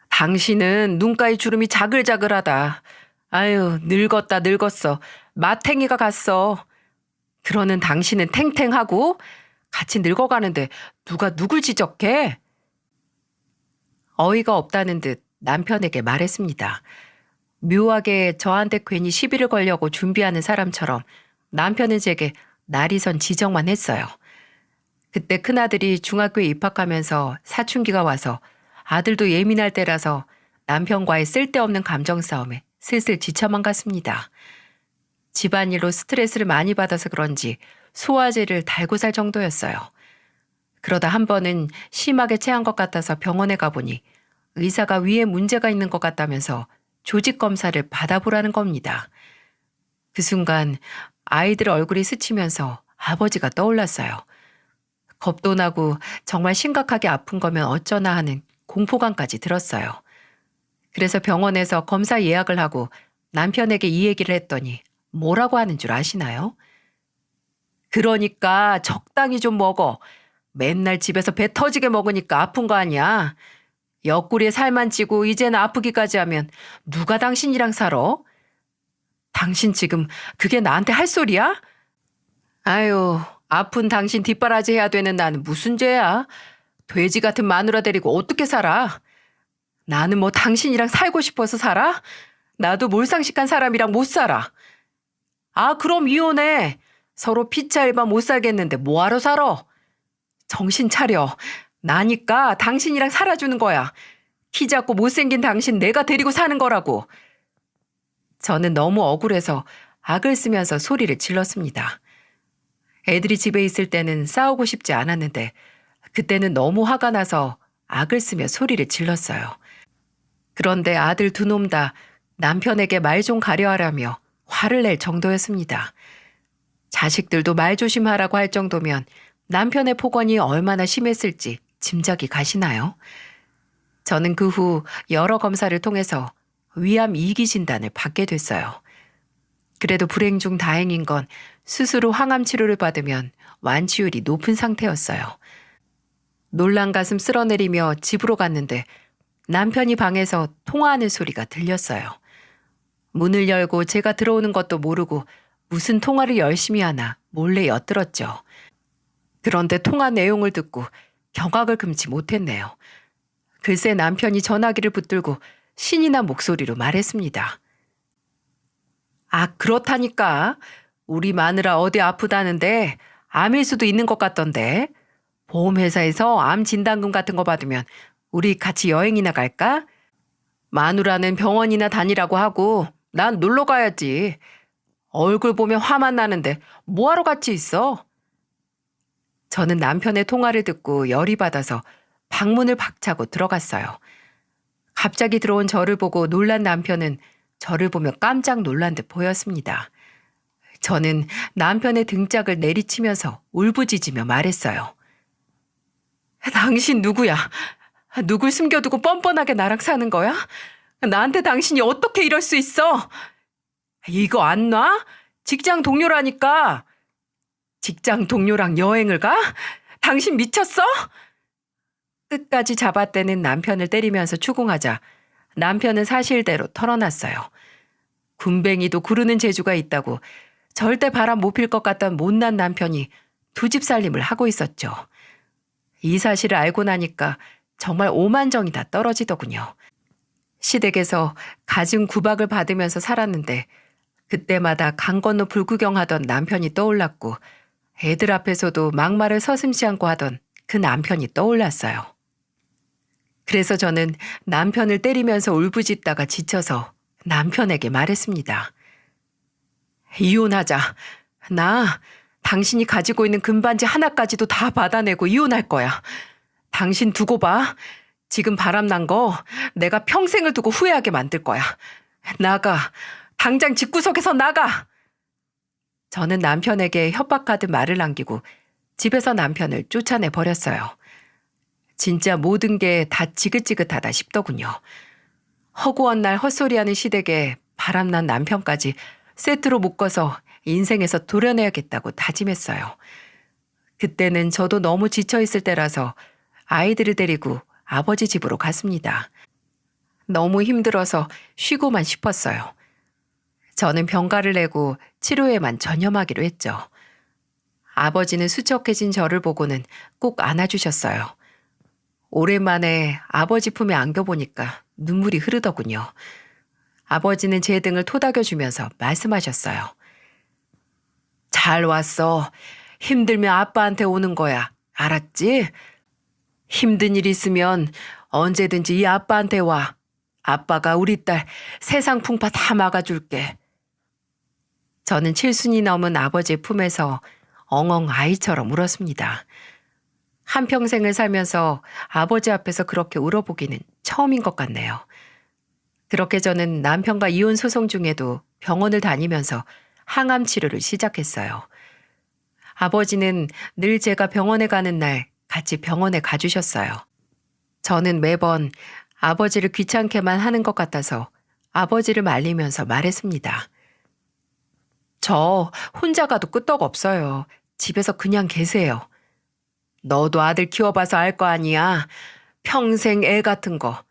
S1: 당신은 눈가에 주름이 자글자글하다. 아유, 늙었다 늙었어. 마탱이가 갔어. 그러는 당신은 탱탱하고 같이 늙어가는데 누가 누굴 지적해? 어이가 없다는 듯 남편에게 말했습니다. 묘하게 저한테 괜히 시비를 걸려고 준비하는 사람처럼 남편은 제게 날이 선 지적만 했어요. 그때 큰아들이 중학교에 입학하면서 사춘기가 와서 아들도 예민할 때라서 남편과의 쓸데없는 감정 싸움에 슬슬 지쳐만 갔습니다. 집안일로 스트레스를 많이 받아서 그런지 소화제를 달고 살 정도였어요. 그러다 한 번은 심하게 체한 것 같아서 병원에 가보니 의사가 위에 문제가 있는 것 같다면서 조직 검사를 받아보라는 겁니다. 그 순간 아이들 얼굴이 스치면서 아버지가 떠올랐어요. 겁도 나고 정말 심각하게 아픈 거면 어쩌나 하는 공포감까지 들었어요. 그래서 병원에서 검사 예약을 하고 남편에게 이 얘기를 했더니 뭐라고 하는 줄 아시나요? 그러니까 적당히 좀 먹어. 맨날 집에서 배 터지게 먹으니까 아픈 거 아니야. 옆구리에 살만 찌고 이제는 아프기까지 하면 누가 당신이랑 살아? 당신 지금 그게 나한테 할 소리야? 아유, 아픈 당신 뒷바라지 해야 되는 나는 무슨 죄야? 돼지 같은 마누라 데리고 어떻게 살아? 나는 뭐 당신이랑 살고 싶어서 살아? 나도 몰상식한 사람이랑 못 살아. 아, 그럼 이혼해. 서로 피차 일반 못 살겠는데 뭐하러 살아? 정신 차려. 나니까 당신이랑 살아주는 거야. 키 작고 못생긴 당신 내가 데리고 사는 거라고. 저는 너무 억울해서 악을 쓰면서 소리를 질렀습니다. 애들이 집에 있을 때는 싸우고 싶지 않았는데 그때는 너무 화가 나서 악을 쓰며 소리를 질렀어요. 그런데 아들 두 놈 다 남편에게 말 좀 가려하라며 화를 낼 정도였습니다. 자식들도 말 조심하라고 할 정도면 남편의 폭언이 얼마나 심했을지 짐작이 가시나요? 저는 그 후 여러 검사를 통해서 위암 2기 진단을 받게 됐어요. 그래도 불행 중 다행인 건 스스로 항암 치료를 받으면 완치율이 높은 상태였어요. 놀란 가슴 쓸어내리며 집으로 갔는데 남편이 방에서 통화하는 소리가 들렸어요. 문을 열고 제가 들어오는 것도 모르고 무슨 통화를 열심히 하나 몰래 엿들었죠. 그런데 통화 내용을 듣고 경악을 금치 못했네요. 글쎄 남편이 전화기를 붙들고 신이 난 목소리로 말했습니다. 아, 그렇다니까. 우리 마누라 어디 아프다는데 암일 수도 있는 것 같던데. 보험회사에서 암 진단금 같은 거 받으면 우리 같이 여행이나 갈까? 마누라는 병원이나 다니라고 하고 난 놀러 가야지. 얼굴 보면 화만 나는데 뭐하러 같이 있어? 저는 남편의 통화를 듣고 열이 받아서 방문을 박차고 들어갔어요. 갑자기 들어온 저를 보고 놀란 남편은 저를 보며 깜짝 놀란 듯 보였습니다. 저는 남편의 등짝을 내리치면서 울부짖으며 말했어요. 당신 누구야? 누굴 숨겨두고 뻔뻔하게 나랑 사는 거야? 나한테 당신이 어떻게 이럴 수 있어? 이거 안 놔? 직장 동료라니까. 직장 동료랑 여행을 가? 당신 미쳤어? 끝까지 잡아떼는 남편을 때리면서 추궁하자 남편은 사실대로 털어놨어요. 군뱅이도 구르는 재주가 있다고 절대 바람 못 필 것 같던 못난 남편이 두 집 살림을 하고 있었죠. 이 사실을 알고 나니까 정말 오만정이 다 떨어지더군요. 시댁에서 갖은 구박을 받으면서 살았는데 그때마다 강 건너 불구경하던 남편이 떠올랐고 애들 앞에서도 막말을 서슴지 않고 하던 그 남편이 떠올랐어요. 그래서 저는 남편을 때리면서 울부짖다가 지쳐서 남편에게 말했습니다. 이혼하자. 나 당신이 가지고 있는 금반지 하나까지도 다 받아내고 이혼할 거야. 당신 두고 봐. 지금 바람난 거 내가 평생을 두고 후회하게 만들 거야. 나가. 당장 집구석에서 나가. 저는 남편에게 협박하듯 말을 남기고 집에서 남편을 쫓아내 버렸어요. 진짜 모든 게 다 지긋지긋하다 싶더군요. 허구한 날 헛소리하는 시댁에 바람난 남편까지 세트로 묶어서 인생에서 도려내야겠다고 다짐했어요. 그때는 저도 너무 지쳐있을 때라서 아이들을 데리고 아버지 집으로 갔습니다. 너무 힘들어서 쉬고만 싶었어요. 저는 병가를 내고 치료에만 전념하기로 했죠. 아버지는 수척해진 저를 보고는 꼭 안아주셨어요. 오랜만에 아버지 품에 안겨보니까 눈물이 흐르더군요. 아버지는 제 등을 토닥여주면서 말씀하셨어요. 잘 왔어. 힘들면 아빠한테 오는 거야. 알았지? 힘든 일 있으면 언제든지 이 아빠한테 와. 아빠가 우리 딸 세상 풍파 다 막아줄게. 저는 7순이 넘은 아버지의 품에서 엉엉 아이처럼 울었습니다. 한평생을 살면서 아버지 앞에서 그렇게 울어보기는 처음인 것 같네요. 그렇게 저는 남편과 이혼 소송 중에도 병원을 다니면서 항암 치료를 시작했어요. 아버지는 늘 제가 병원에 가는 날 같이 병원에 가주셨어요. 저는 매번 아버지를 귀찮게만 하는 것 같아서 아버지를 말리면서 말했습니다. 저 혼자 가도 끄떡 없어요. 집에서 그냥 계세요. 너도 아들 키워봐서 알 거 아니야. 평생 애 같은 거.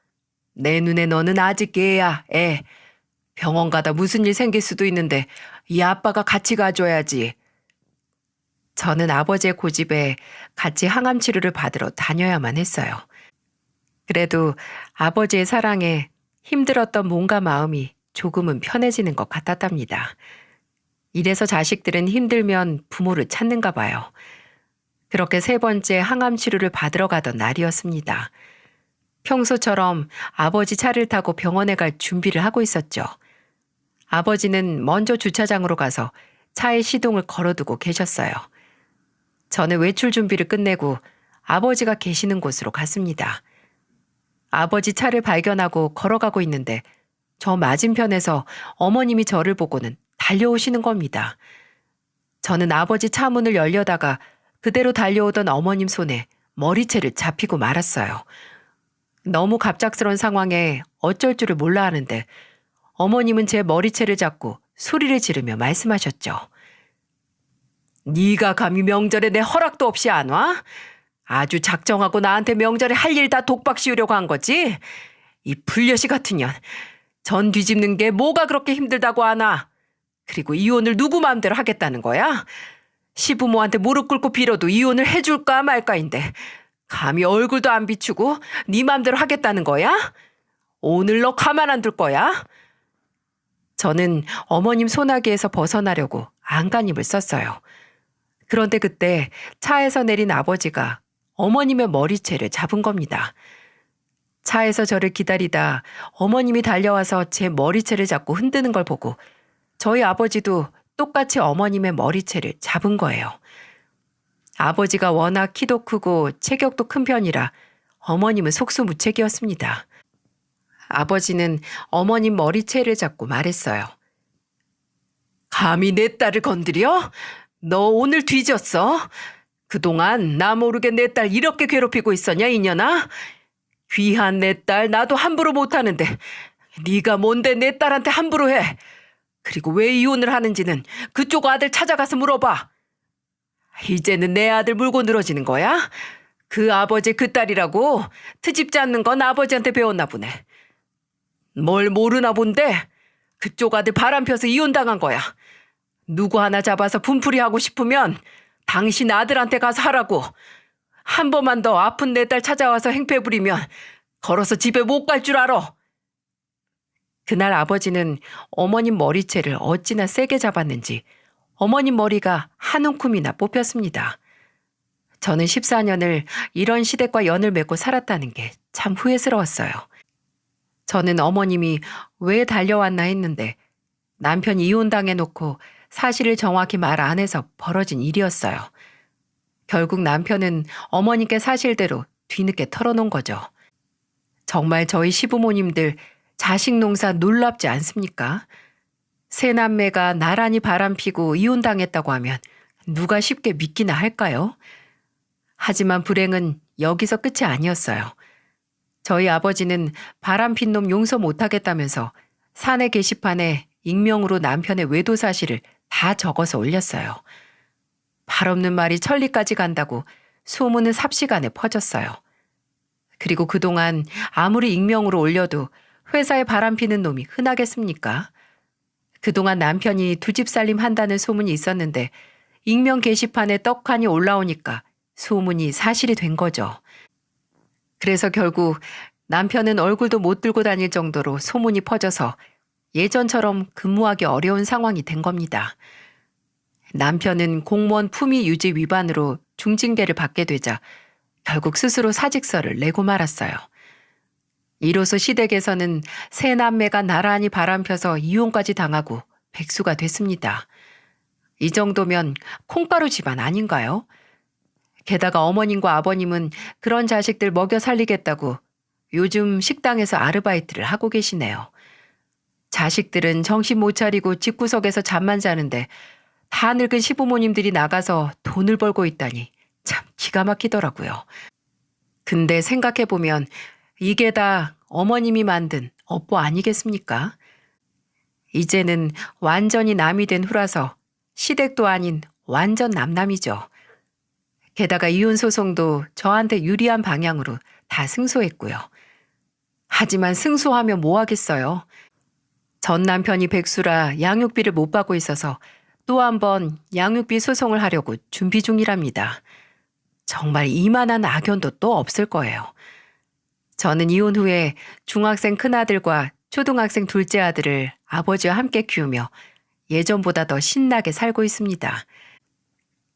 S1: 내 눈에 너는 아직 애야, 애. 병원 가다 무슨 일 생길 수도 있는데 이 아빠가 같이 가줘야지. 저는 아버지의 고집에 같이 항암 치료를 받으러 다녀야만 했어요. 그래도 아버지의 사랑에 힘들었던 몸과 마음이 조금은 편해지는 것 같았답니다. 이래서 자식들은 힘들면 부모를 찾는가 봐요. 그렇게 3번째 항암 치료를 받으러 가던 날이었습니다. 평소처럼 아버지 차를 타고 병원에 갈 준비를 하고 있었죠. 아버지는 먼저 주차장으로 가서 차에 시동을 걸어두고 계셨어요. 저는 외출 준비를 끝내고 아버지가 계시는 곳으로 갔습니다. 아버지 차를 발견하고 걸어가고 있는데 저 맞은편에서 어머님이 저를 보고는 달려오시는 겁니다. 저는 아버지 차 문을 열려다가 그대로 달려오던 어머님 손에 머리채를 잡히고 말았어요. 너무 갑작스러운 상황에 어쩔 줄을 몰라 하는데 어머님은 제 머리채를 잡고 소리를 지르며 말씀하셨죠. 네가 감히 명절에 내 허락도 없이 안 와? 아주 작정하고 나한테 명절에 할 일 다 독박 씌우려고 한 거지? 이 불려시 같은 년. 전 뒤집는 게 뭐가 그렇게 힘들다고 하나? 그리고 이혼을 누구 마음대로 하겠다는 거야? 시부모한테 무릎 꿇고 빌어도 이혼을 해줄까 말까인데 감히 얼굴도 안 비추고 네 마음대로 하겠다는 거야? 오늘 너 가만 안 둘 거야? 저는 어머님 소나기에서 벗어나려고 안간힘을 썼어요. 그런데 그때 차에서 내린 아버지가 어머님의 머리채를 잡은 겁니다. 차에서 저를 기다리다 어머님이 달려와서 제 머리채를 잡고 흔드는 걸 보고 저희 아버지도 똑같이 어머님의 머리채를 잡은 거예요. 아버지가 워낙 키도 크고 체격도 큰 편이라 어머님은 속수무책이었습니다. 아버지는 어머님 머리채를 잡고 말했어요. 감히 내 딸을 건드려? 너 오늘 뒤졌어? 그동안 나 모르게 내 딸 이렇게 괴롭히고 있었냐 이년아? 귀한 내 딸 나도 함부로 못하는데 네가 뭔데 내 딸한테 함부로 해? 그리고 왜 이혼을 하는지는 그쪽 아들 찾아가서 물어봐. 이제는 내 아들 물고 늘어지는 거야? 그 아버지 그 딸이라고 트집지 않는 건 아버지한테 배웠나 보네. 뭘 모르나 본데 그쪽 아들 바람 펴서 이혼당한 거야. 누구 하나 잡아서 분풀이하고 싶으면 당신 아들한테 가서 하라고. 한 번만 더 아픈 내 딸 찾아와서 행패 부리면 걸어서 집에 못 갈 줄 알아. 그날 아버지는 어머님 머리채를 어찌나 세게 잡았는지 어머님 머리가 한 움큼이나 뽑혔습니다. 저는 14년을 이런 시댁과 연을 맺고 살았다는 게 참 후회스러웠어요. 저는 어머님이 왜 달려왔나 했는데 남편이 이혼당해놓고 사실을 정확히 말 안 해서 벌어진 일이었어요. 결국 남편은 어머니께 사실대로 뒤늦게 털어놓은 거죠. 정말 저희 시부모님들 자식 농사 놀랍지 않습니까? 세 남매가 나란히 바람피고 이혼당했다고 하면 누가 쉽게 믿기나 할까요? 하지만 불행은 여기서 끝이 아니었어요. 저희 아버지는 바람핀 놈 용서 못하겠다면서 사내 게시판에 익명으로 남편의 외도 사실을 다 적어서 올렸어요. 발 없는 말이 천리까지 간다고 소문은 삽시간에 퍼졌어요. 그리고 그동안 아무리 익명으로 올려도 회사에 바람피는 놈이 흔하겠습니까? 그동안 남편이 두 집 살림 한다는 소문이 있었는데 익명 게시판에 떡하니 올라오니까 소문이 사실이 된 거죠. 그래서 결국 남편은 얼굴도 못 들고 다닐 정도로 소문이 퍼져서 예전처럼 근무하기 어려운 상황이 된 겁니다. 남편은 공무원 품위 유지 위반으로 중징계를 받게 되자 결국 스스로 사직서를 내고 말았어요. 이로써 시댁에서는 세 남매가 나란히 바람펴서 이혼까지 당하고 백수가 됐습니다. 이 정도면 콩가루 집안 아닌가요? 게다가 어머님과 아버님은 그런 자식들 먹여 살리겠다고 요즘 식당에서 아르바이트를 하고 계시네요. 자식들은 정신 못 차리고 집구석에서 잠만 자는데 다 늙은 시부모님들이 나가서 돈을 벌고 있다니 참 기가 막히더라고요. 근데 생각해보면 이게 다 어머님이 만든 업보 아니겠습니까? 이제는 완전히 남이 된 후라서 시댁도 아닌 완전 남남이죠. 게다가 이혼 소송도 저한테 유리한 방향으로 다 승소했고요. 하지만 승소하면 뭐 하겠어요. 전 남편이 백수라 양육비를 못 받고 있어서 또 한 번 양육비 소송을 하려고 준비 중이랍니다. 정말 이만한 악연도 또 없을 거예요. 저는 이혼 후에 중학생 큰아들과 초등학생 둘째 아들을 아버지와 함께 키우며 예전보다 더 신나게 살고 있습니다.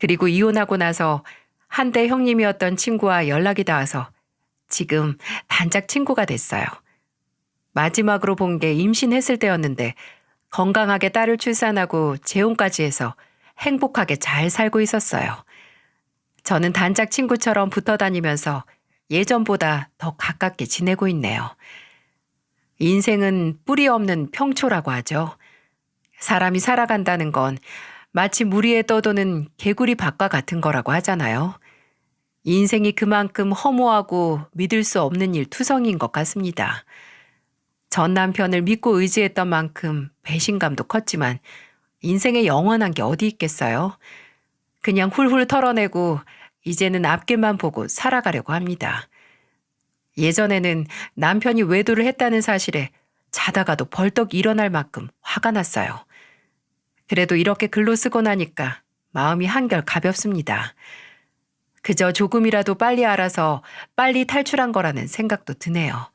S1: 그리고 이혼하고 나서 한때 형님이었던 친구와 연락이 닿아서 지금 단짝 친구가 됐어요. 마지막으로 본 게 임신했을 때였는데 건강하게 딸을 출산하고 재혼까지 해서 행복하게 잘 살고 있었어요. 저는 단짝 친구처럼 붙어 다니면서 예전보다 더 가깝게 지내고 있네요. 인생은 뿌리 없는 평초라고 하죠. 사람이 살아간다는 건 마치 물 위에 떠도는 개구리 밭과 같은 거라고 하잖아요. 인생이 그만큼 허무하고 믿을 수 없는 일 투성이인 것 같습니다. 전 남편을 믿고 의지했던 만큼 배신감도 컸지만 인생에 영원한 게 어디 있겠어요? 그냥 훌훌 털어내고 이제는 앞길만 보고 살아가려고 합니다. 예전에는 남편이 외도를 했다는 사실에 자다가도 벌떡 일어날 만큼 화가 났어요. 그래도 이렇게 글로 쓰고 나니까 마음이 한결 가볍습니다. 그저 조금이라도 빨리 알아서 빨리 탈출한 거라는 생각도 드네요.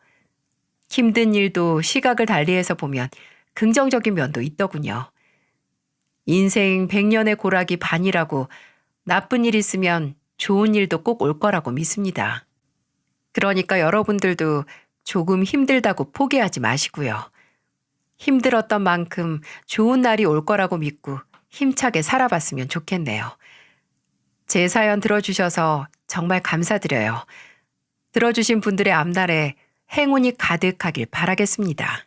S1: 힘든 일도 시각을 달리해서 보면 긍정적인 면도 있더군요. 인생 100년의 고락이 반이라고 나쁜 일 있으면 좋은 일도 꼭 올 거라고 믿습니다. 그러니까 여러분들도 조금 힘들다고 포기하지 마시고요. 힘들었던 만큼 좋은 날이 올 거라고 믿고 힘차게 살아봤으면 좋겠네요. 제 사연 들어주셔서 정말 감사드려요. 들어주신 분들의 앞날에 행운이 가득하길 바라겠습니다.